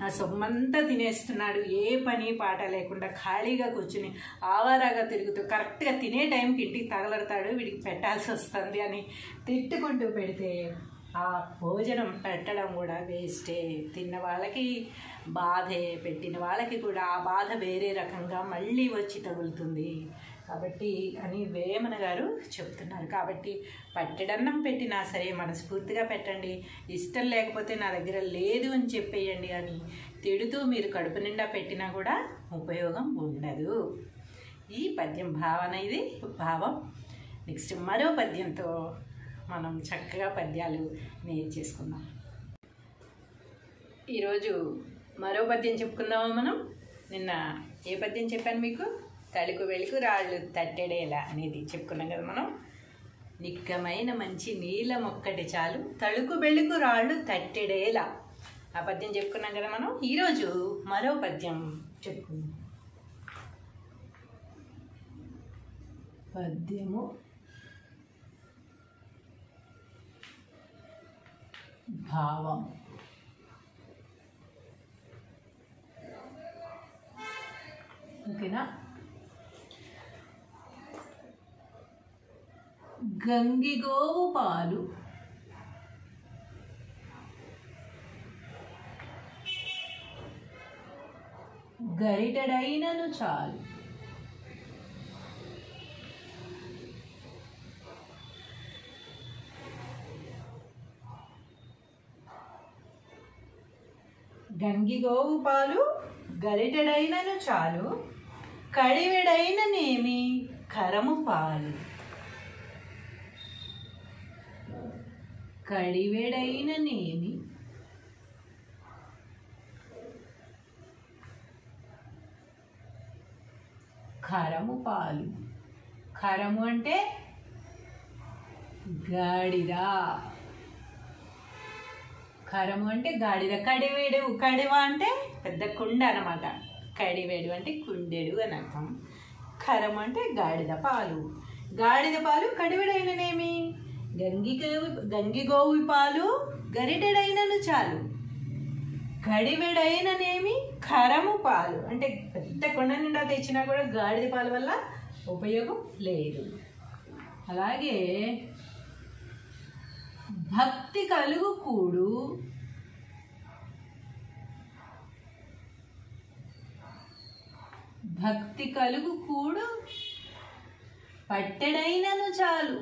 నా సొమ్మంతా తినేస్తున్నాడు, ఏ పని పాట లేకుండా ఖాళీగా కూర్చుని ఆవారాగా తిరుగుతూ కరెక్ట్గా తినే టైంకి ఇంటికి తగలడతాడు, వీడికి పెట్టాల్సి వస్తుంది అని తిట్టుకుంటూ పెడితే ఆ భోజనం పెట్టడం కూడా వేస్టే. తిన్న వాళ్ళకి బాధే, పెట్టిన వాళ్ళకి కూడా ఆ బాధ వేరే రకంగా మళ్ళీ వచ్చి తగులుతుంది. కాబట్టి అని వేమన గారు చెప్తున్నారు. కాబట్టి పట్టెడన్నం పెట్టినా సరే మనస్ఫూర్తిగా పెట్టండి, ఇష్టం లేకపోతే నా దగ్గర లేదు అని చెప్పేయండి అని తిడుతూ మీరు కడుపు నిండా పెట్టినా కూడా ఉపయోగం ఉండదు. ఈ పద్యం భావన, ఇది భావం. నెక్స్ట్ మరో పద్యంతో మనం చక్కగా పద్యాలు నేర్చేసుకుందాం. ఈరోజు మరో పద్యం చెప్పుకుందామా మనం. నిన్న ఏ పద్యం చెప్పాను మీకు? తళుకు వెలుకు రాళ్ళు తట్టెడేలా అనేది చెప్పుకున్నాం కదా మనం. నిక్కమైన మంచి నీలం ఒక్కటి చాలు, తళుకు బెళుకు రాళ్ళు తట్టెడేలా, ఆ పద్యం చెప్పుకున్నాం కదా మనం. ఈరోజు మరో పద్యం చెప్పుకుందాం. పద్యము భావం. ఓకేనా? గంగిగోవు పాలు గరిటెడైనను చాలు, గంగిగోవు పాలు గరిటెడైనను చాలు, కడివెడైననేమి ఖరము పాలు. కడివెడైననేమి ఖరము పాలు. ఖరము అంటే గాడిద, ఖరము అంటే గాడిద. కడివేడు, కడివ అంటే పెద్ద కుండ అన్నమాట. కడివేడు అంటే కుండెడు అని అర్థం. ఖరము అంటే గాడిద పాలు. గాడిద పాలు కడివెడైననేమి, గంగిగోవు పాలు గరిటెడైనను చాలు, కడివెడైననేమి ఖరము పాలు. అంటే పెద్ద కొండ నిండా తెచ్చినా కూడా గాడిద పాలు వల్ల ఉపయోగం లేదు. అలాగే భక్తి కలుగు కూడు భక్తి కలుగు కూడు పట్టెడైనను చాలు.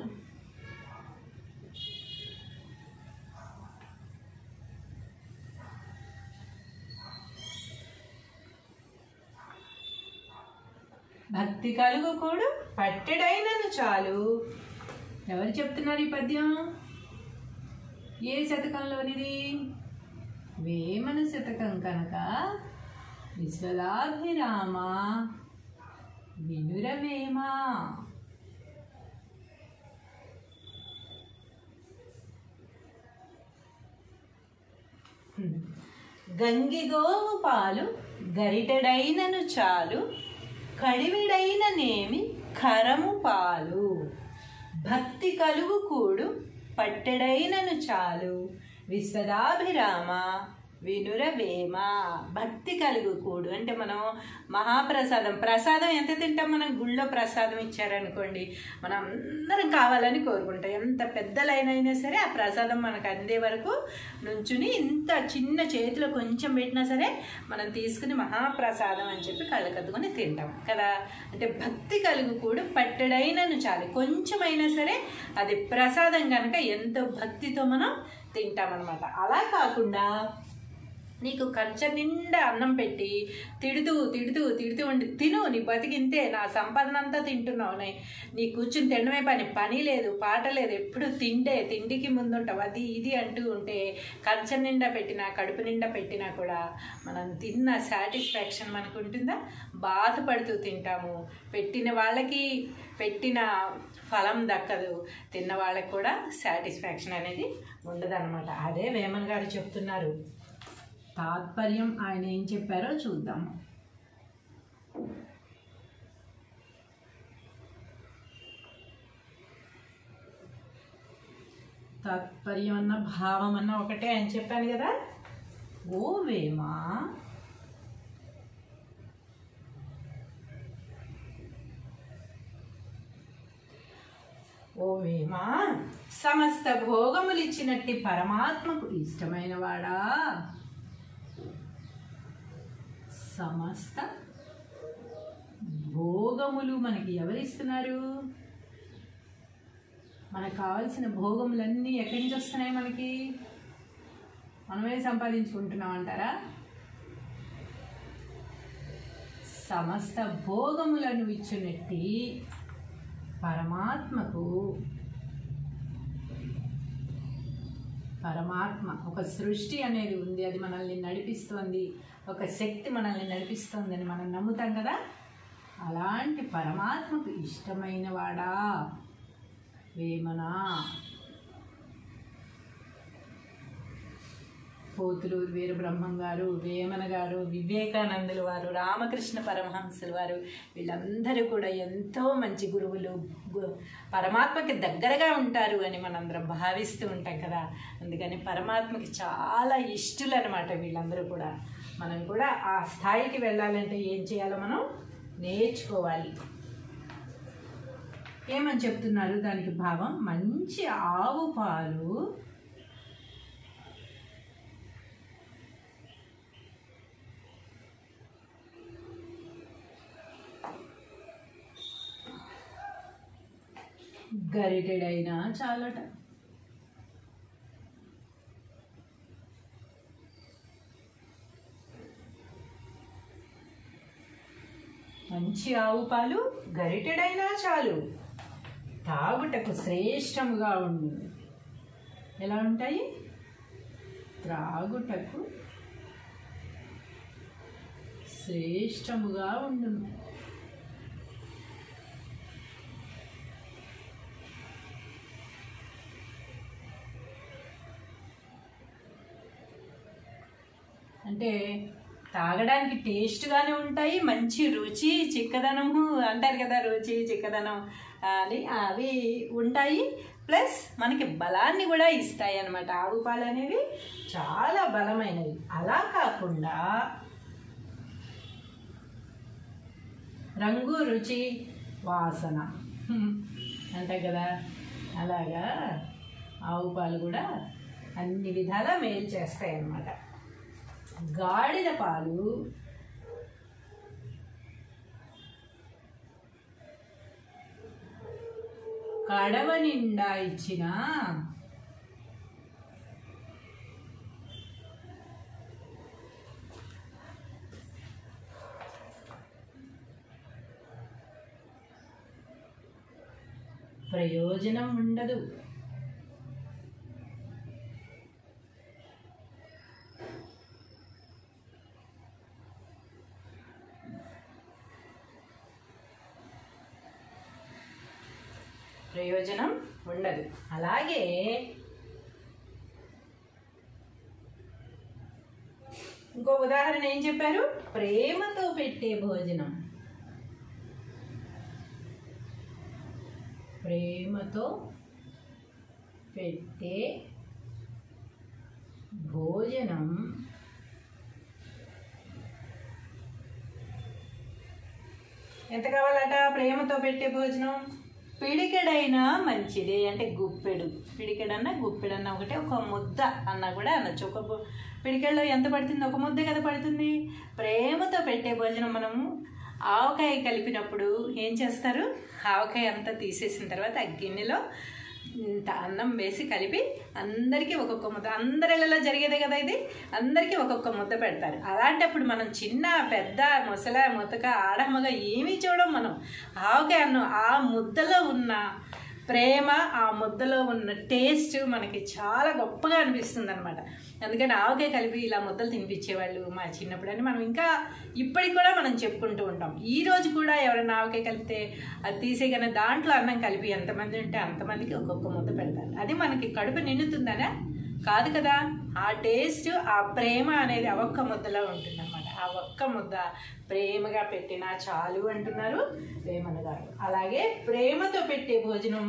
భక్తి కలుగు కూడు పట్టెడైనను చాలు. ఎవరు చెప్తున్నారు ఈ పద్యం? ఏ శతకంలోనిది? వేమన శతకం కనుక విశ్వదాభిరామ వినురవేమ. గంగిగోవు పాలు గరిటెడైనను చాలు, కడివిడైన నేమి కరము పాలు. భక్తి కలుగు కూడు పట్టెడైనను చాలు, విశ్వదాభిరామ వినురవేమ. భక్తి కలుగు కూడు అంటే మనం ప్రసాదం ఎంత తింటాం? మనం గుళ్ళో ప్రసాదం ఇచ్చారనుకోండి, మనం అందరం కావాలని కోరుకుంటాం. ఎంత పెద్ద లైన్ అయినా సరే ఆ ప్రసాదం మనకు అందే వరకు నుంచుని ఇంత చిన్న చేతిలో కొంచెం పెట్టినా సరే మనం తీసుకుని మహాప్రసాదం అని చెప్పి కళ్ళకద్దుకొని తింటాం కదా. అంటే భక్తి కలుగు కూడు పట్టెడైనను చాలు, కొంచెమైనా సరే అది ప్రసాదం కనుక ఎంతో భక్తితో మనం తింటామన్నమాట. అలా కాకుండా నీకు కంచె నిండా అన్నం పెట్టి తిడుతూ ఉండి, తిను, నీ బతికింతే, నా సంపాదన అంతా తింటున్నావు, నీ కూర్చుని తినడమే పని లేదు, పాట లేదు, ఎప్పుడు తిండికి ముందుంటావు, అది ఇది అంటూ ఉంటే కంచె నిండా పెట్టినా కడుపు నిండా పెట్టినా కూడా మనం తిన్న సాటిస్ఫాక్షన్ మనకు ఉంటుందా? బాధపడుతూ తింటాము. పెట్టిన వాళ్ళకి పెట్టిన ఫలం దక్కదు, తిన్న వాళ్ళకి కూడా సాటిస్ఫాక్షన్ అనేది ఉండదన్నమాట. అదే వేమన గారు చెప్తున్నారు. తాత్పర్యం ఆయన ఏం చెప్పారో చూద్దాం. తాత్పర్యం అన్న భావం అన్న ఒకటే అని చెప్పాను కదా. ఓ వేమ, ఓ వేమ, సమస్త భోగములిచ్చినట్టి పరమాత్మకు ఇష్టమైన వాడా. సమస్త భోగములు మనకి ఎవరిస్తున్నారు? మనకు కావాల్సిన భోగములన్నీ ఎక్కడి నుంచి వస్తున్నాయి? మనకి మనమే సంపాదించుకుంటున్నాం అంటారా? సమస్త భోగములను ఇచ్చినట్టి పరమాత్మకు, పరమాత్మ ఒక సృష్టి అనేది ఉంది, అది మనల్ని నడిపిస్తుంది, ఒక శక్తి మనల్ని నడిపిస్తుంది అని మనం నమ్ముతాం కదా. అలాంటి పరమాత్మకు ఇష్టమైన వాడా వేమన. పోతులూరు వీరబ్రహ్మం గారు, వేమన గారు, వివేకానందుల వారు, రామకృష్ణ పరమహంసుల వారు, వీళ్ళందరూ కూడా ఎంతో మంచి గురువులు, పరమాత్మకి దగ్గరగా ఉంటారు అని మనందరం భావిస్తూ ఉంటాం కదా. అందుకని పరమాత్మకి చాలా ఇష్టలు అనమాట వీళ్ళందరూ కూడా. మనం కూడా ఆ స్థాయికి వెళ్ళాలంటే ఏం చేయాలో మనం నేర్చుకోవాలి. ఏమని చెప్తున్నారు దానికి భావం? మంచి ఆవు పాలు గరిటెడైనా చాలట. మంచి ఆవు పాలు గరిటెడైనా చాలు, తాగుటకు శ్రేష్టముగా ఉండు. ఎలా ఉంటాయి? త్రాగుటకు శ్రేష్టముగా ఉండును. అంటే తాగడానికి టేస్ట్గానే ఉంటాయి, మంచి రుచి చిక్కదనము అంటారు కదా, రుచి చిక్కదనం అని అవి ఉంటాయి. ప్లస్ మనకి బలాన్ని కూడా ఇస్తాయి అన్నమాట. ఆవు పాలు అనేవి చాలా బలమైనవి. అలా కాకుండా రంగు రుచి వాసన అంటాయి కదా, అలాగా ఆవు పాలు కూడా అన్ని విధాలా మేలు చేస్తాయి అన్నమాట. గాడిద పాలు కడవ నిండా ఇచ్చిన ప్రయోజనం ఉండదు. ప్రయోజనం ఉండదు. అలాగే ఇంకో ఉదాహరణ ఏం చెప్పారు? ప్రేమతో పెట్టే భోజనం. ప్రేమతో పెట్టే భోజనం ఎంత కావాలట? ప్రేమతో పెట్టే భోజనం పిడికెడైనా మంచిదే. అంటే గుప్పెడు, పిడికెడన్నా గుప్పెడన్నా ఒకటే, ఒక ముద్ద అన్నా కూడా అనొచ్చు. ఒక పిడికెడలో ఎంత పడుతుంది? ఒక ముద్ద కదా పడుతుంది. ప్రేమతో పెట్టే భోజనం మనము ఆవకాయ కలిపినప్పుడు ఏం చేస్తారు? ఆవకాయ అంతా తీసేసిన తర్వాత ఆ గిన్నెలో అన్నం వేసి కలిపి అందరికీ ఒక్కొక్క ముద్ద, అందరిలో జరిగేదే కదా ఇది, అందరికీ ఒక్కొక్క ముద్ద పెడతారు. అలాంటప్పుడు మనం చిన్న పెద్ద ముసల ముతక ఆడమగ ఏమీ చూడం. మనం ఆవకాయ అన్నం ఆ ముద్దలో ఉన్న ప్రేమ, ఆ ముద్దలో ఉన్న టేస్ట్ మనకి చాలా గొప్పగా అనిపిస్తుంది అనమాట. అందుకని ఆవకాయ కలిపి ఇలా ముద్దలు తినిపించేవాళ్ళు మా చిన్నప్పుడు అని మనం ఇంకా ఇప్పటికి కూడా మనం చెప్పుకుంటూ ఉంటాం. ఈ రోజు కూడా ఎవరైనా ఆవకాయ కలిపితే అది తీసేయగానే దాంట్లో అన్నం కలిపి ఎంతమంది ఉంటే అంతమందికి ఒక్కొక్క ముద్ద పెడతారు. అది మనకి కడుపు నిండుతుందనే కాదు కదా, ఆ టేస్ట్, ఆ ప్రేమ అనేది ఆ ఒక్క ముద్దలో ఉంటుంది అనమాట. ఆ ఒక్క ముద్ద ప్రేమగా పెట్టినా చాలు అంటున్నారు వేమన గారు. అలాగే ప్రేమతో పెట్టే భోజనం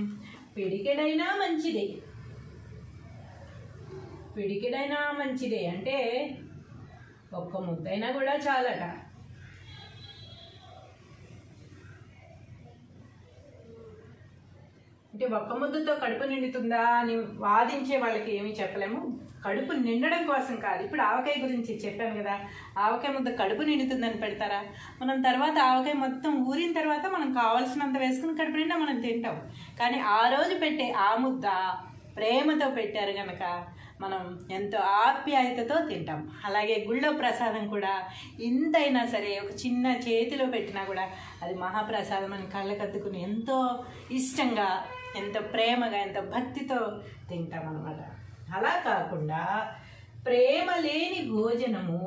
పిడికెడైనా మంచిదే. పిడికెడైనా మంచిదే అంటే ఒక్క ముద్దైనా కూడా చాలట. అంటే ఒక్క ముద్దతో కడుపు నిండుతుందా అని వాదించే వాళ్ళకి ఏమీ చెప్పలేము. కడుపు నిండడం కోసం కాదు. ఇప్పుడు ఆవకాయ గురించి చెప్పాను కదా, ఆవకాయ ముద్ద కడుపు నిండుతుందని పెడతారా? మనం తర్వాత ఆవకాయ మొత్తం ఊరిన తర్వాత మనం కావాల్సినంత వేసుకుని కడుపు నిండా మనం తింటాం. కానీ ఆ రోజు పెట్టే ఆ ముద్ద ప్రేమతో పెట్టారు కనుక మనం ఎంతో ఆప్యాయతతో తింటాం. అలాగే గుళ్ళో ప్రసాదం కూడా ఇంతైనా సరే ఒక చిన్న చేతిలో పెట్టినా కూడా అది మహాప్రసాదం అని కళ్ళకద్దుకుని ఎంతో ఇష్టంగా, ఎంతో ప్రేమగా, ఎంతో భక్తితో తింటాం అన్నమాట. అలా కాకుండా ప్రేమ లేని భోజనము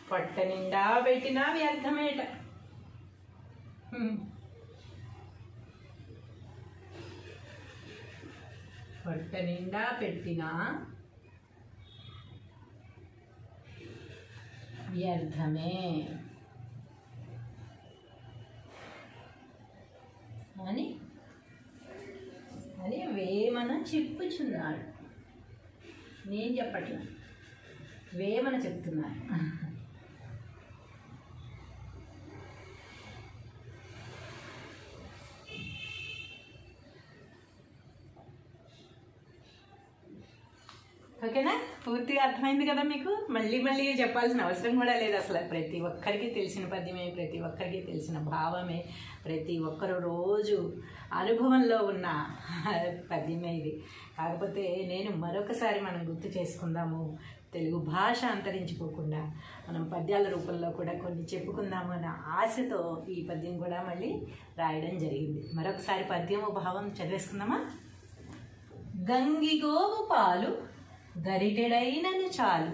పొట్ట నిండా పెట్టినా వ్యర్థమేట. పొట్ట నిండా పెట్టినా వ్యర్థమే అని వేమన చెప్పుచున్నాడు. నేను చెప్పట్లా, వేమన చెప్తున్నారు. ఓకేనా? పూర్తిగా అర్థమైంది కదా మీకు? మళ్ళీ మళ్ళీ చెప్పాల్సిన అవసరం కూడా లేదు అసలు. ప్రతి ఒక్కరికి తెలిసిన పద్యమే, ప్రతి ఒక్కరికి తెలిసిన భావమే, ప్రతి ఒక్కరు రోజు అనుభవంలో ఉన్న పద్యమే ఇది. కాకపోతే నేను మరొకసారి మనం గుర్తు చేసుకుందాము, తెలుగు భాష అంతరించిపోకుండా మనం పద్యాల రూపంలో కూడా కొన్ని చెప్పుకుందాము అన్న ఆశతో ఈ పద్యం కూడా మళ్ళీ రాయడం జరిగింది. మరొకసారి పద్యము భావం చదివేసుకుందామా? గంగిగోవు పాలు గరిటెడైనను చాలు,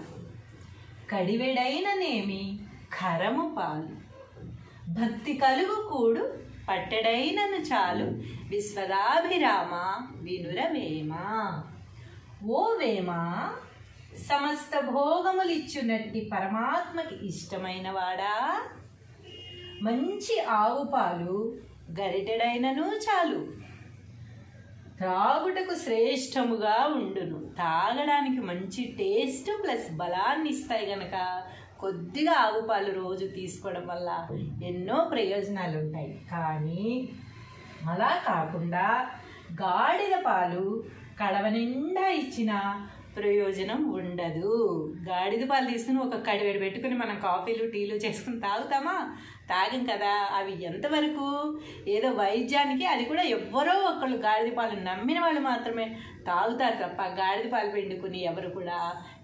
కడివెడైననేమి ఖరము పాలు, భక్తి కలుగు కూడు పట్టెడైనను చాలు, విశ్వదాభిరామ వినురవేమ. ఓ వేమ, సమస్త భోగములిచ్చునట్టి పరమాత్మకి ఇష్టమైన వాడా, మంచి ఆవు పాలు గరిటెడైనను చాలు, త్రాగుటకు శ్రేష్టముగా ఉండును. తాగడానికి మంచి టేస్ట్ ప్లస్ బలాన్ని ఇస్తాయి గనక కొద్దిగా ఆవు పాలు రోజు తీసుకోవడం వల్ల ఎన్నో ప్రయోజనాలు ఉంటాయి. కానీ అలా కాకుండా గాడిద పాలు కడవ నిండా ఇచ్చిన ప్రయోజనం ఉండదు. గాడిద పాలు తీసుకుని ఒక కడివేడి పెట్టుకుని మనం కాఫీలు టీలు చేసుకుని తాగుతామా? తాగం కదా. అవి ఎంతవరకు ఏదో వైద్యానికి, అది కూడా ఎవ్వరో ఒకళ్ళు గాడిద పాలు నమ్మిన వాళ్ళు మాత్రమే తాగుతారు తప్ప గాడిద పాలు పిండుకుని ఎవరు కూడా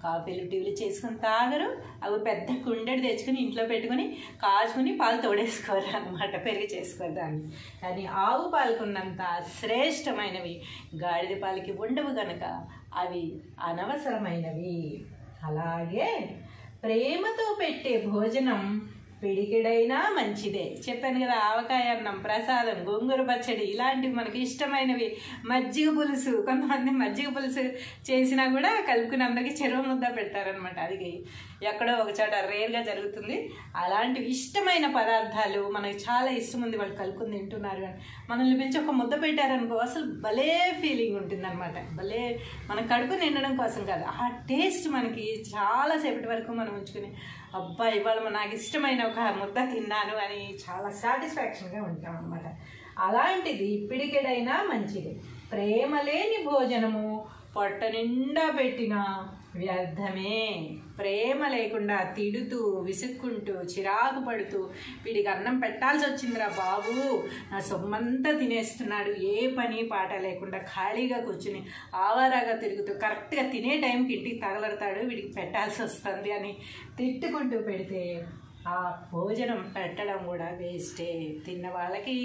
కాఫీలు టీలు చేసుకుని తాగరు. అవి పెద్ద కుండెడు తెచ్చుకుని ఇంట్లో పెట్టుకుని కాచుకుని పాలు తోడేసుకోరు అనమాట, పెరుగు చేసుకోరు దాన్ని. కానీ ఆవు పాలకున్నంత శ్రేష్టమైనవి గాడిద పాలకి ఉండవు కనుక అవి అనవసరమైనవి. అలాగే ప్రేమతో పెట్టే భోజనం పిడికిడైనా మంచిదే. చెప్పాను కదా, ఆవకాయ అన్నం, ప్రసాదం, గోంగూర పచ్చడి ఇలాంటివి మనకి ఇష్టమైనవి. మజ్జిగ పులుసు, కొంతమంది మజ్జిగ పులుసు చేసినా కూడా కలుపుకుని అందరికీ చెరువు ముద్ద పెడతారనమాట. అది ఎక్కడో ఒక చోట రేర్గా జరుగుతుంది. అలాంటివి ఇష్టమైన పదార్థాలు మనకి చాలా ఇష్టం ఉంది, వాళ్ళు కలుపుకుని తింటున్నారు అని మనల్ని పిలిచి ఒక ముద్ద పెట్టారనుకో, అసలు భలే ఫీలింగ్ ఉంటుందన్నమాట. భలే మన కడుపు నిండడం కోసం కాదు, ఆ టేస్ట్ మనకి చాలాసేపటి వరకు మనం ఉంచుకుని అబ్బా ఇవాళ నాకు ఇష్టమైన ఒక ముద్ద తిన్నాను అని చాలా సాటిస్ఫాక్షన్గా ఉంటాం అన్నమాట. అలాంటిది పిడికెడైనా మంచిది. ప్రేమ లేని భోజనము పొట్ట నిండా పెట్టిన వ్యర్థమే. ప్రేమ లేకుండా తిడుతూ, విసుక్కుంటూ, చిరాకు పడుతూ, వీడికి అన్నం పెట్టాల్సి వచ్చిందిరా బాబు, నా సొమ్మంతా తినేస్తున్నాడు, ఏ పని పాట లేకుండా ఖాళీగా కూర్చుని ఆవారాగా తిరుగుతూ కరెక్ట్గా తినే టైంకి ఇంటికి తగలడతాడు, వీడికి పెట్టాల్సి వస్తుంది అని తిట్టుకుంటూ పెడితే ఆ భోజనం పెట్టడం కూడా వేస్టే. తిన్న వాళ్ళకి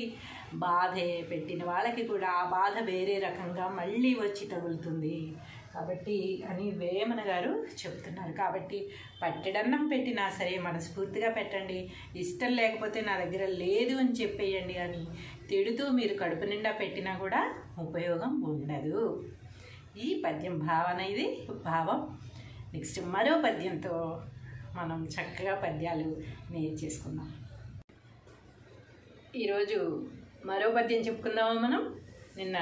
బాధే, పెట్టిన వాళ్ళకి కూడా ఆ బాధ వేరే రకంగా మళ్ళీ వచ్చి తగులుతుంది కాబట్టి అని వేమన గారు చెప్తున్నారు. కాబట్టి పట్టెడన్నం పెట్టినా సరే మనస్ఫూర్తిగా పెట్టండి, ఇష్టం లేకపోతే నా దగ్గర లేదు అని చెప్పేయండి. కానీ తిడుతూ మీరు కడుపు నిండా పెట్టినా కూడా ఉపయోగం ఉండదు. ఈ పద్యం భావన, ఇది భావం. నెక్స్ట్ మరో పద్యంతో మనం చక్కగా పద్యాలు నేర్చేసుకుందాం. ఈరోజు మరో పద్యం చెప్పుకుందామా మనం. నిన్న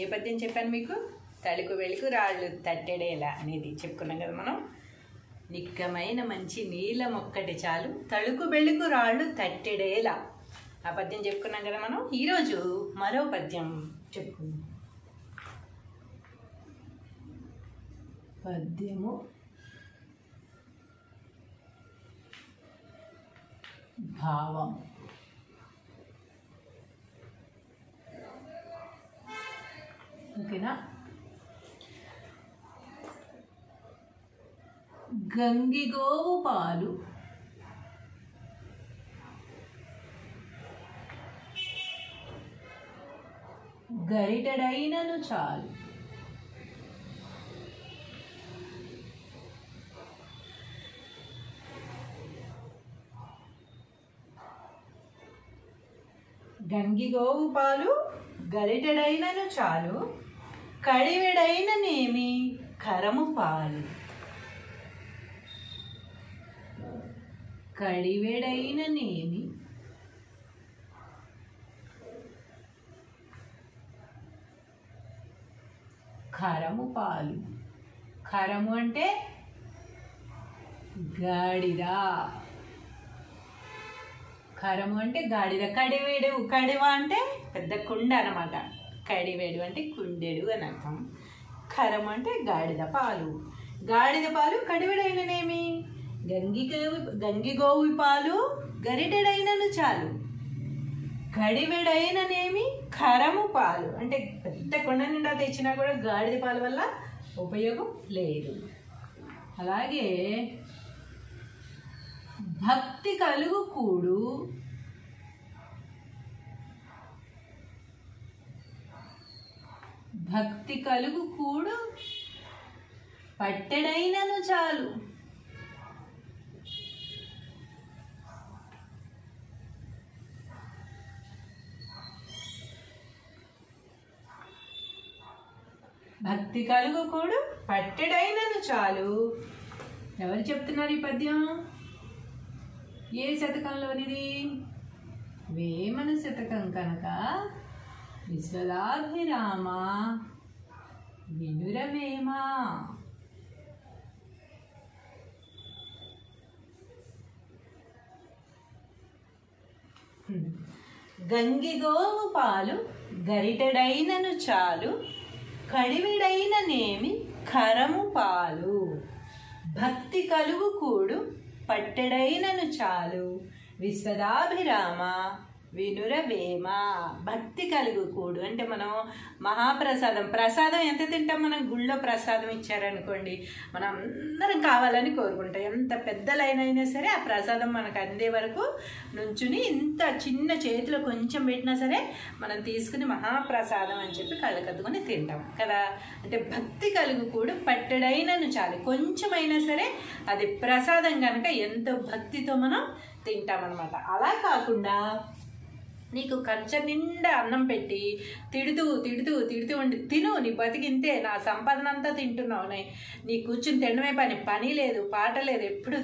ఏ పద్యం చెప్పాను మీకు? తళుకు వెలుకు రాళ్ళు తట్టెడేలా అనేది చెప్పుకున్నాం కదా మనం. నిక్కమైన మంచి నీలం ఒక్కటి చాలు, తళుకు బెళుకు రాళ్ళు తట్టెడేలా, ఆ పద్యం చెప్పుకున్నాం కదా మనం. ఈరోజు మరో పద్యం చెప్పుకుందాం. పద్యము భావం. ఓకేనా? గంగిగోవు పాలు గరిటెడైనను చాలు, గంగిగోవు పాలు గరిటెడైనను చాలు, కడివెడైననేమి కరము పాలు. కడివెడైననేమి కరము పాలు. కరము అంటే గాడిద. కరము అంటే గాడిద. కడివేడు, కడివ అంటే పెద్ద కుండ అన్నమాట. కడివేడు అంటే కుండెడు అని అర్థం. కరము అంటే గాడిద పాలు. గాడిద పాలు కడివెడైననేమి, గంగిగోవు పాలు గరిటెడైనను చాలు, కడివెడైననేమి కరము పాలు. అంటే పెద్ద కొండ నిండా తెచ్చినా కూడా గాడిద పాలు వల్ల ఉపయోగం లేదు. అలాగే భక్తి కలుగు కూడు భక్తి కలుగు కూడు పట్టెడైనను చాలు. భక్తి కలుగు కూడు పట్టెడైనను చాలు. ఎవరు చెప్తున్నారు ఈ పద్యం? ఏ శతకంలోనిది? వేమన శతకం కనుక విశ్వదాభిరామ వినురవేమ. గంగిగోవు పాలు గరిటెడైనను చాలు, కడివిడైననేమి కరము పాలు. భక్తి కలుగు కూడు పట్టెడైనను చాలు. విశ్వదాభిరామ వినురవేమ. భక్తి కలుగు కూడు అంటే మనం ప్రసాదం ఎంత తింటాం? మనం గుళ్ళో ప్రసాదం ఇచ్చారనుకోండి, మనం అందరం కావాలని కోరుకుంటాం. ఎంత పెద్ద లైన్ అయినా సరే ఆ ప్రసాదం మనకు అందే వరకు నుంచుని ఇంత చిన్న చేతిలో కొంచెం పెట్టినా సరే మనం తీసుకుని మహాప్రసాదం అని చెప్పి కళ్ళకద్దుకొని తింటాం కదా. అంటే భక్తి కలుగు కూడు పట్టెడైనను చాలు. కొంచెమైనా సరే అది ప్రసాదం కనుక ఎంతో భక్తితో మనం తింటామన్నమాట. అలా కాకుండా నీకు కంచె నిండా అన్నం పెట్టి తిడుతూ ఉండి, తిను, నీ బతికింతే, నా సంపాదన అంతా తింటున్నావు, నీ కూర్చుని తినడమే పని లేదు, పాట లేదు, ఎప్పుడు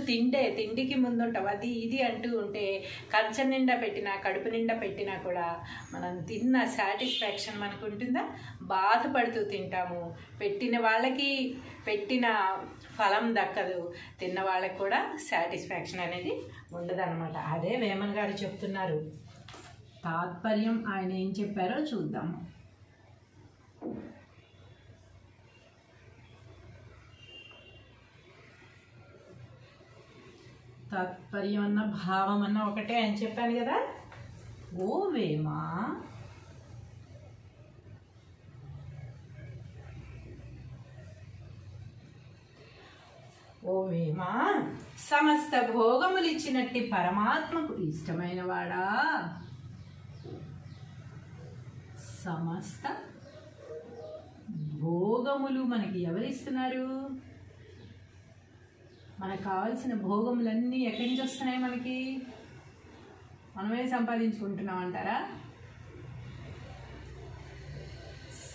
తిండికి ముందుంటావు, అది ఇది అంటూ ఉంటే కంచె నిండా పెట్టినా కడుపు నిండా పెట్టినా కూడా మనం తిన్న సాటిస్ఫాక్షన్ మనకు ఉంటుందా? బాధపడుతూ తింటాము. పెట్టిన వాళ్ళకి పెట్టిన ఫలం దక్కదు, తిన్న వాళ్ళకి కూడా సాటిస్ఫాక్షన్ అనేది ఉండదన్నమాట. అదే వేమన గారు చెప్తున్నారు. తాత్పర్యం ఆయన ఏం చెప్పారో చూద్దాం. తాత్పర్యం అన్న భావం అన్న ఒకటే అని చెప్పాను కదా. ఓ వేమ, సమస్త భోగములిచ్చినట్టి పరమాత్మకు ఇష్టమైన వాడా. సమస్త భోగములు మనకి ఎవరిస్తున్నారు? మనకు కావాల్సిన భోగములన్నీ ఎక్కడి నుంచి వస్తున్నాయి? మనమే సంపాదించుకుంటున్నాం అంటారా?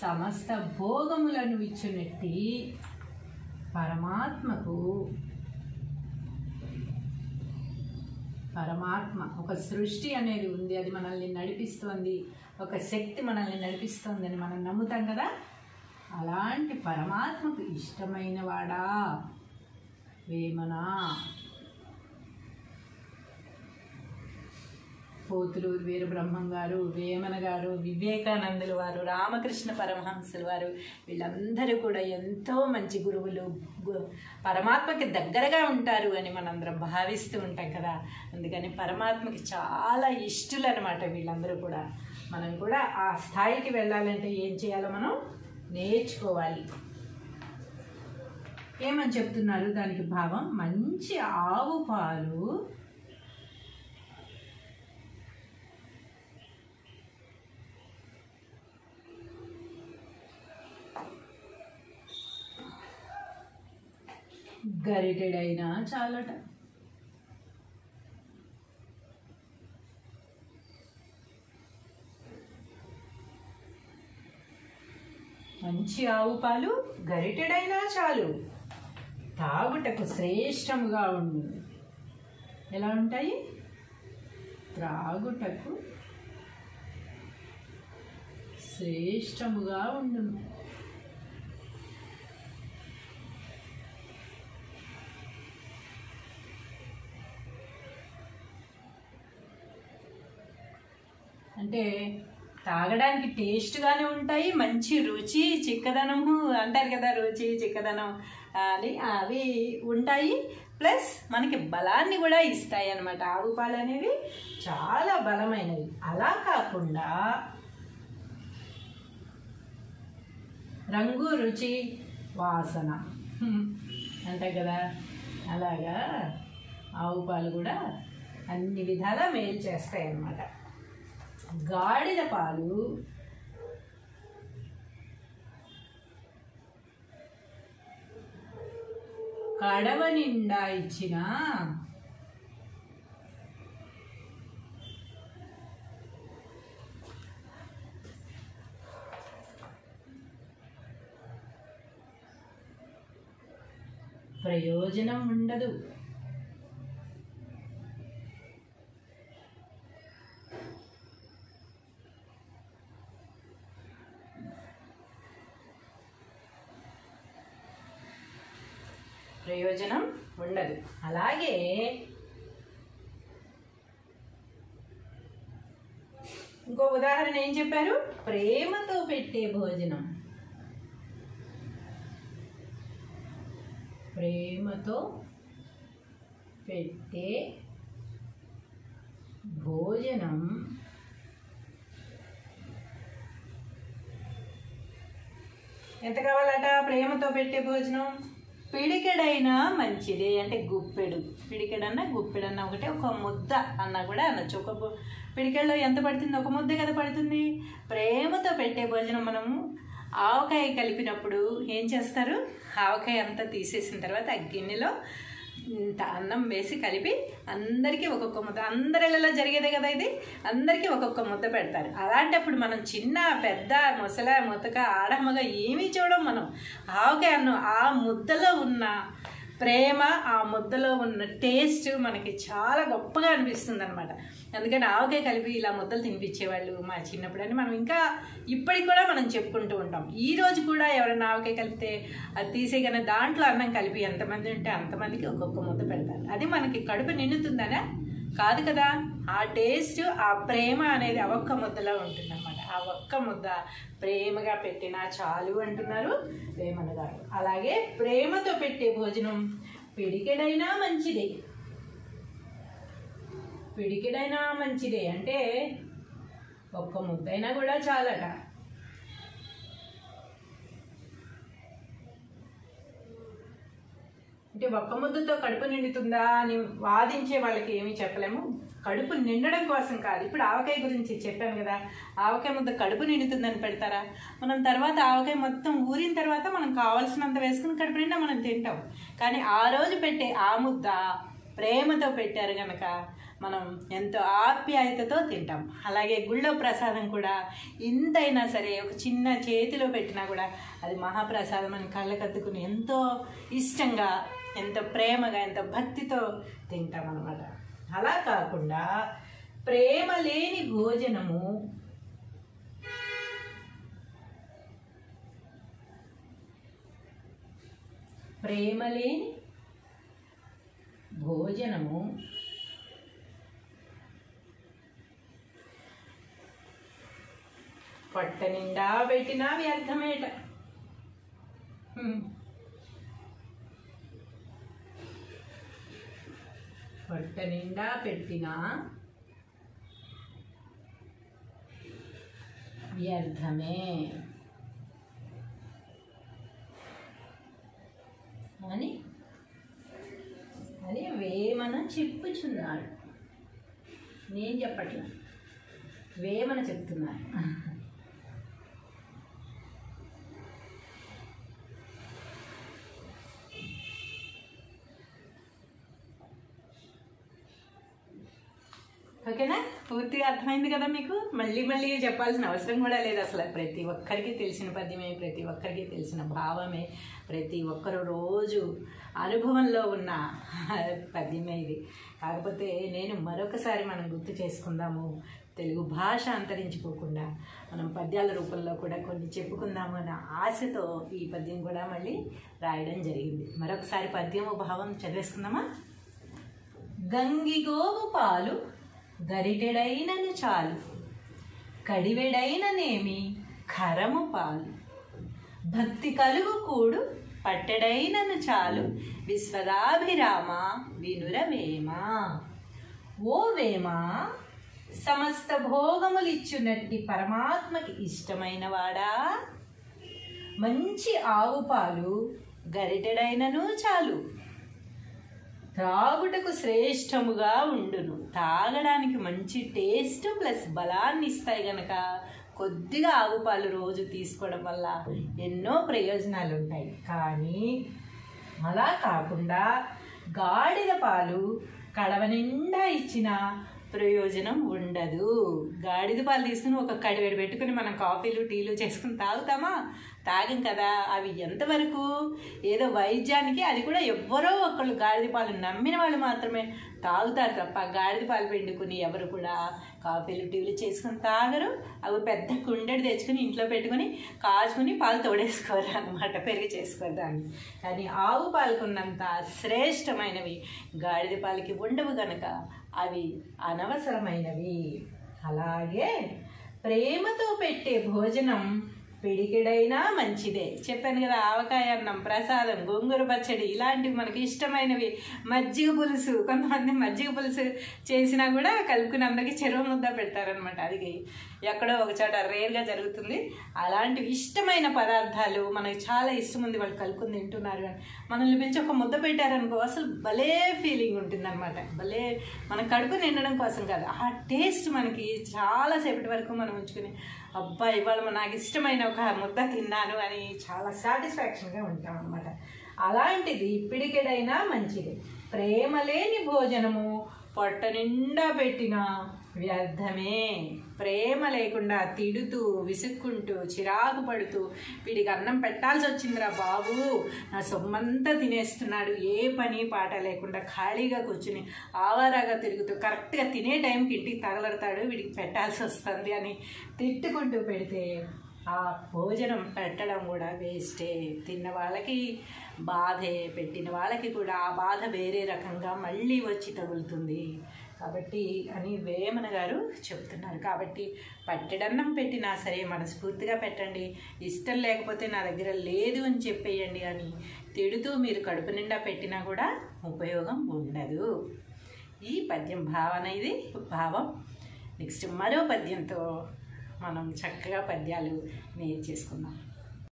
సమస్త భోగములను ఇచ్చినట్టి పరమాత్మకు, పరమాత్మ ఒక సృష్టి అనేది ఉంది, అది మనల్ని నడిపిస్తోంది, ఒక శక్తి మనల్ని నడిపిస్తోంది అని మనం నమ్ముతాం కదా. అలాంటి పరమాత్మకు ఇష్టమైన వాడా వేమన. పోతులూరు వీరబ్రహ్మం గారు, వేమన గారు, వివేకానందుల వారు, రామకృష్ణ పరమహంసుల వారు, వీళ్ళందరూ కూడా ఎంతో మంచి గురువులు, పరమాత్మకి దగ్గరగా ఉంటారు అని మనందరం భావిస్తూ ఉంటాం కదా. అందుకని పరమాత్మకి చాలా ఇష్టలు అనమాట వీళ్ళందరూ కూడా. మనం కూడా ఆ స్థాయికి వెళ్ళాలంటే ఏం చేయాలో మనం నేర్చుకోవాలి. ఏమని చెప్తున్నారు దానికి భావం? మంచి ఆవు పాలు గరిటెడైనా చాలట. మంచి ఆవు పాలు గరిటెడైనా చాలు, తాగుటకు శ్రేష్టముగా ఉండు. ఎలా ఉంటాయి? త్రాగుటకు శ్రేష్టముగా ఉండును. అంటే తాగడానికి టేస్ట్గానే ఉంటాయి, మంచి రుచి చిక్కదనము అంటారు కదా, రుచి చిక్కదనం అని అవి ఉంటాయి. ప్లస్ మనకి బలాన్ని కూడా ఇస్తాయి అన్నమాట. ఆవు పాలు అనేవి చాలా బలమైనవి. అలా కాకుండా రంగు రుచి వాసన అంటాయి కదా, అలాగా ఆవు పాలు కూడా అన్ని విధాలా మేలు చేస్తాయి అన్నమాట. గాడిద పాలు కడవ నిండా ఇచ్చిన ప్రయోజనం ఉండదు. ప్రయోజనం ఉండదు. అలాగే ఇంకో ఉదాహరణ ఏం చెప్పారు? ప్రేమతో పెట్టే భోజనం. ప్రేమతో పెట్టే భోజనం ఎంత కావాలట? ప్రేమతో పెట్టే భోజనం పిడికెడైనా మంచిదే. అంటే గుప్పెడు, పిడికెడన్నా గుప్పెడన్నా ఒకటే, ఒక ముద్ద అన్నా కూడా అనొచ్చు. ఒక పిడికెడలో ఎంత పడుతుంది? ఒక ముద్ద కదా పడుతుంది. ప్రేమతో పెట్టే భోజనం మనము ఆవకాయ కలిపినప్పుడు ఏం చేస్తారు? ఆవకాయ అంతా తీసేసిన తర్వాత ఆ గిన్నెలో అన్నం వేసి కలిపి అందరికీ ఒక్కొక్క ముద్ద, అందరిలో జరిగేదే కదా ఇది, అందరికీ ఒక్కొక్క ముద్ద పెడతారు. అలాంటప్పుడు మనం చిన్న పెద్ద ముసల ముతక ఆడమగా ఏమీ చూడం. మనం ఆవకాయ అన్నం ఆ ముద్దలో ఉన్న ప్రేమ, ఆ ముద్దలో ఉన్న టేస్ట్ మనకి చాలా గొప్పగా అనిపిస్తుంది అనమాట. అందుకని ఆవకాయ కలిపి ఇలా ముద్దలు తినిపించేవాళ్ళు మా చిన్నప్పుడు అని మనం ఇంకా ఇప్పటికి కూడా మనం చెప్పుకుంటూ ఉంటాం. ఈ రోజు కూడా ఎవరైనా ఆవకాయ కలిపితే అది తీసేయగానే దాంట్లో అన్నం కలిపి ఎంతమంది ఉంటే అంతమందికి ఒక్కొక్క ముద్ద పెడతారు. అది మనకి కడుపు నిండుతుందనా? కాదు కదా. ఆ టేస్ట్, ఆ ప్రేమ అనేది ఆ ఒక్క ముద్దలో ఉంటుంది అనమాట. ఆ ఒక్క ముద్ద ప్రేమగా పెట్టినా చాలు అంటున్నారు వేమన గారు. అలాగే ప్రేమతో పెట్టే భోజనం పిడికెడైనా మంచిదే. పిడికెడైనా మంచిదే అంటే ఒక్క ముద్దైనా కూడా చాలట. అంటే ఒక్క ముద్దతో కడుపు నిండుతుందా అని వాదించే వాళ్ళకి ఏమీ చెప్పలేము. కడుపు నిండడం కోసం కాదు. ఇప్పుడు ఆవకాయ గురించి చెప్పాను కదా, ఆవకాయ ముద్ద కడుపు నిండుతుందని పెడతారా? మనం తర్వాత ఆవకాయ మొత్తం ఊరిన తర్వాత మనం కావాల్సినంత వేసుకుని కడుపు నిండా మనం తింటాం. కానీ ఆ రోజు పెట్టే ఆ ముద్ద ప్రేమతో పెట్టారు కనుక మనం ఎంతో ఆప్యాయతతో తింటాం. అలాగే గుళ్ళో ప్రసాదం కూడా ఇంతైనా సరే ఒక చిన్న చేతిలో పెట్టినా కూడా అది మహాప్రసాదం అని కళ్ళకద్దుకుని ఎంతో ఇష్టంగా, ఎంతో ప్రేమగా, ఎంతో భక్తితో తింటాం అన్నమాట. అలా కాకుండా ప్రేమ లేని భోజనము పొట్ట నిండా పెట్టినా వ్యర్థమేట. పొట్ట నిండా పెట్టినా వ్యర్థమే అని వేమన చెప్పుచున్నాడు. నేను చెప్పట్లా, వేమన చెప్తున్నాను. ఓకేనా? పూర్తిగా అర్థమైంది కదా మీకు? మళ్ళీ మళ్ళీ చెప్పాల్సిన అవసరం కూడా లేదు అసలు. ప్రతి ఒక్కరికి తెలిసిన పద్యమే, ప్రతి ఒక్కరికి తెలిసిన భావమే, ప్రతి ఒక్కరు రోజు అనుభవంలో ఉన్న పద్యమే ఇది. కాకపోతే నేను మరొకసారి మనం గుర్తు చేసుకుందాము, తెలుగు భాష అంతరించిపోకుండా మనం పద్యాల రూపంలో కూడా కొన్ని చెప్పుకుందాము అన్న ఆశతో ఈ పద్యం కూడా మళ్ళీ రాయడం జరిగింది. మరొకసారి పద్యము భావం చదివేసుకుందామా? గంగిగోవు పాలు గరిటెడైనను చాలు, కడివెడైననేమి ఖరము పాలు, భక్తి కలుగు కూడు పట్టెడైనను చాలు, విశ్వదాభిరామ వినురవేమ. ఓ వేమ, సమస్త భోగములిచ్చునట్టి పరమాత్మకి ఇష్టమైన వాడా, మంచి ఆవు పాలు గరిటెడైనను చాలు, త్రాగుటకు శ్రేష్టముగా ఉండును. తాగడానికి మంచి టేస్ట్ ప్లస్ బలాన్ని ఇస్తాయి గనక కొద్దిగా ఆవుపాలు రోజు తీసుకోవడం వల్ల ఎన్నో ప్రయోజనాలు ఉంటాయి. కానీ అలా కాకుండా గాడిద పాలు కడవ నిండా ఇచ్చిన ప్రయోజనం ఉండదు. గాడిద పాలు తీసుకుని ఒక కడివేడు పెట్టుకుని మనం కాఫీలు టీలు చేసుకుని తాగుతామా? తాగం కదా. అవి ఎంతవరకు ఏదో వైద్యానికి, అది కూడా ఎవ్వరో ఒకళ్ళు గాడిద పాలు నమ్మిన వాళ్ళు మాత్రమే తాగుతారు తప్ప గాడిద పాలు పిండుకుని ఎవరు కూడా కాఫీలు టీలు చేసుకుని తాగరు. అవి పెద్ద కుండెడు తెచ్చుకుని ఇంట్లో పెట్టుకుని కాచుకుని పాలు తోడేసుకోరు అనమాట, పెరిగి చేసుకోరు దాన్ని. కానీ ఆవు పాలకున్నంత శ్రేష్టమైనవి గాడిద పాలకి ఉండవు కనుక అవి అనవసరమైనవి. అలాగే ప్రేమతో పెట్టే భోజనం పిడికెడైనా మంచిదే. చెప్పాను కదా, ఆవకాయ అన్నం, ప్రసాదం, గోంగూర పచ్చడి ఇలాంటివి మనకి ఇష్టమైనవి. మజ్జిగ పులుసు, కొంతమంది మజ్జిగ పులుసు చేసినా కూడా కలుపుకుని అందరికీ చెరువు ముద్ద పెడతారనమాట. అది ఎక్కడో ఒక చోట రేర్గా జరుగుతుంది. అలాంటివి ఇష్టమైన పదార్థాలు మనకి చాలా ఇష్టం ఉంది, వాళ్ళు కలుపుకుని తింటున్నారు అని మనల్ని పిలిచి ఒక ముద్ద పెట్టారనుకో, అసలు భలే ఫీలింగ్ ఉంటుందన్నమాట. భలే మన కడుపు నిండడం కోసం కాదు, ఆ టేస్ట్ మనకి చాలాసేపటి వరకు మనం ఉంచుకుని అబ్బా ఇవాళ నాకు ఇష్టమైన ఒక ముద్ద తిన్నాను అని చాలా సాటిస్ఫాక్షన్గా ఉంటాం అనమాట. అలాంటిది పిడికెడైనా మంచిది. ప్రేమ లేని భోజనము పొట్ట నిండా పెట్టిన వ్యర్థమే. ప్రేమ లేకుండా తిడుతూ, విసుక్కుంటూ, చిరాకు పడుతూ, వీడికి అన్నం పెట్టాల్సి వచ్చిందిరా బాబు, నా సొమ్మంతా తినేస్తున్నాడు, ఏ పని పాట లేకుండా ఖాళీగా కూర్చుని ఆవారాగా తిరుగుతూ కరెక్ట్గా తినే టైంకి ఇంటికి తగలడతాడు, వీడికి పెట్టాల్సి వస్తుంది అని తిట్టుకుంటూ పెడితే ఆ భోజనం పెట్టడం కూడా వేస్టే. తిన్న వాళ్ళకి బాధే, పెట్టిన వాళ్ళకి కూడా ఆ బాధ వేరే రకంగా మళ్ళీ వచ్చి తగులుతుంది కాబట్టి అని వేమన గారు చెప్తున్నారు. కాబట్టి పట్టెడన్నం పెట్టినా సరే మనస్ఫూర్తిగా పెట్టండి, ఇష్టం లేకపోతే నా దగ్గర లేదు అని చెప్పేయండి అని తిడుతూ మీరు కడుపు నిండా పెట్టినా కూడా ఉపయోగం ఉండదు. ఈ పద్యం భావన, ఇది భావం. నెక్స్ట్ మరో పద్యంతో మనం చక్కగా పద్యాలు నేర్చేసుకుందాం.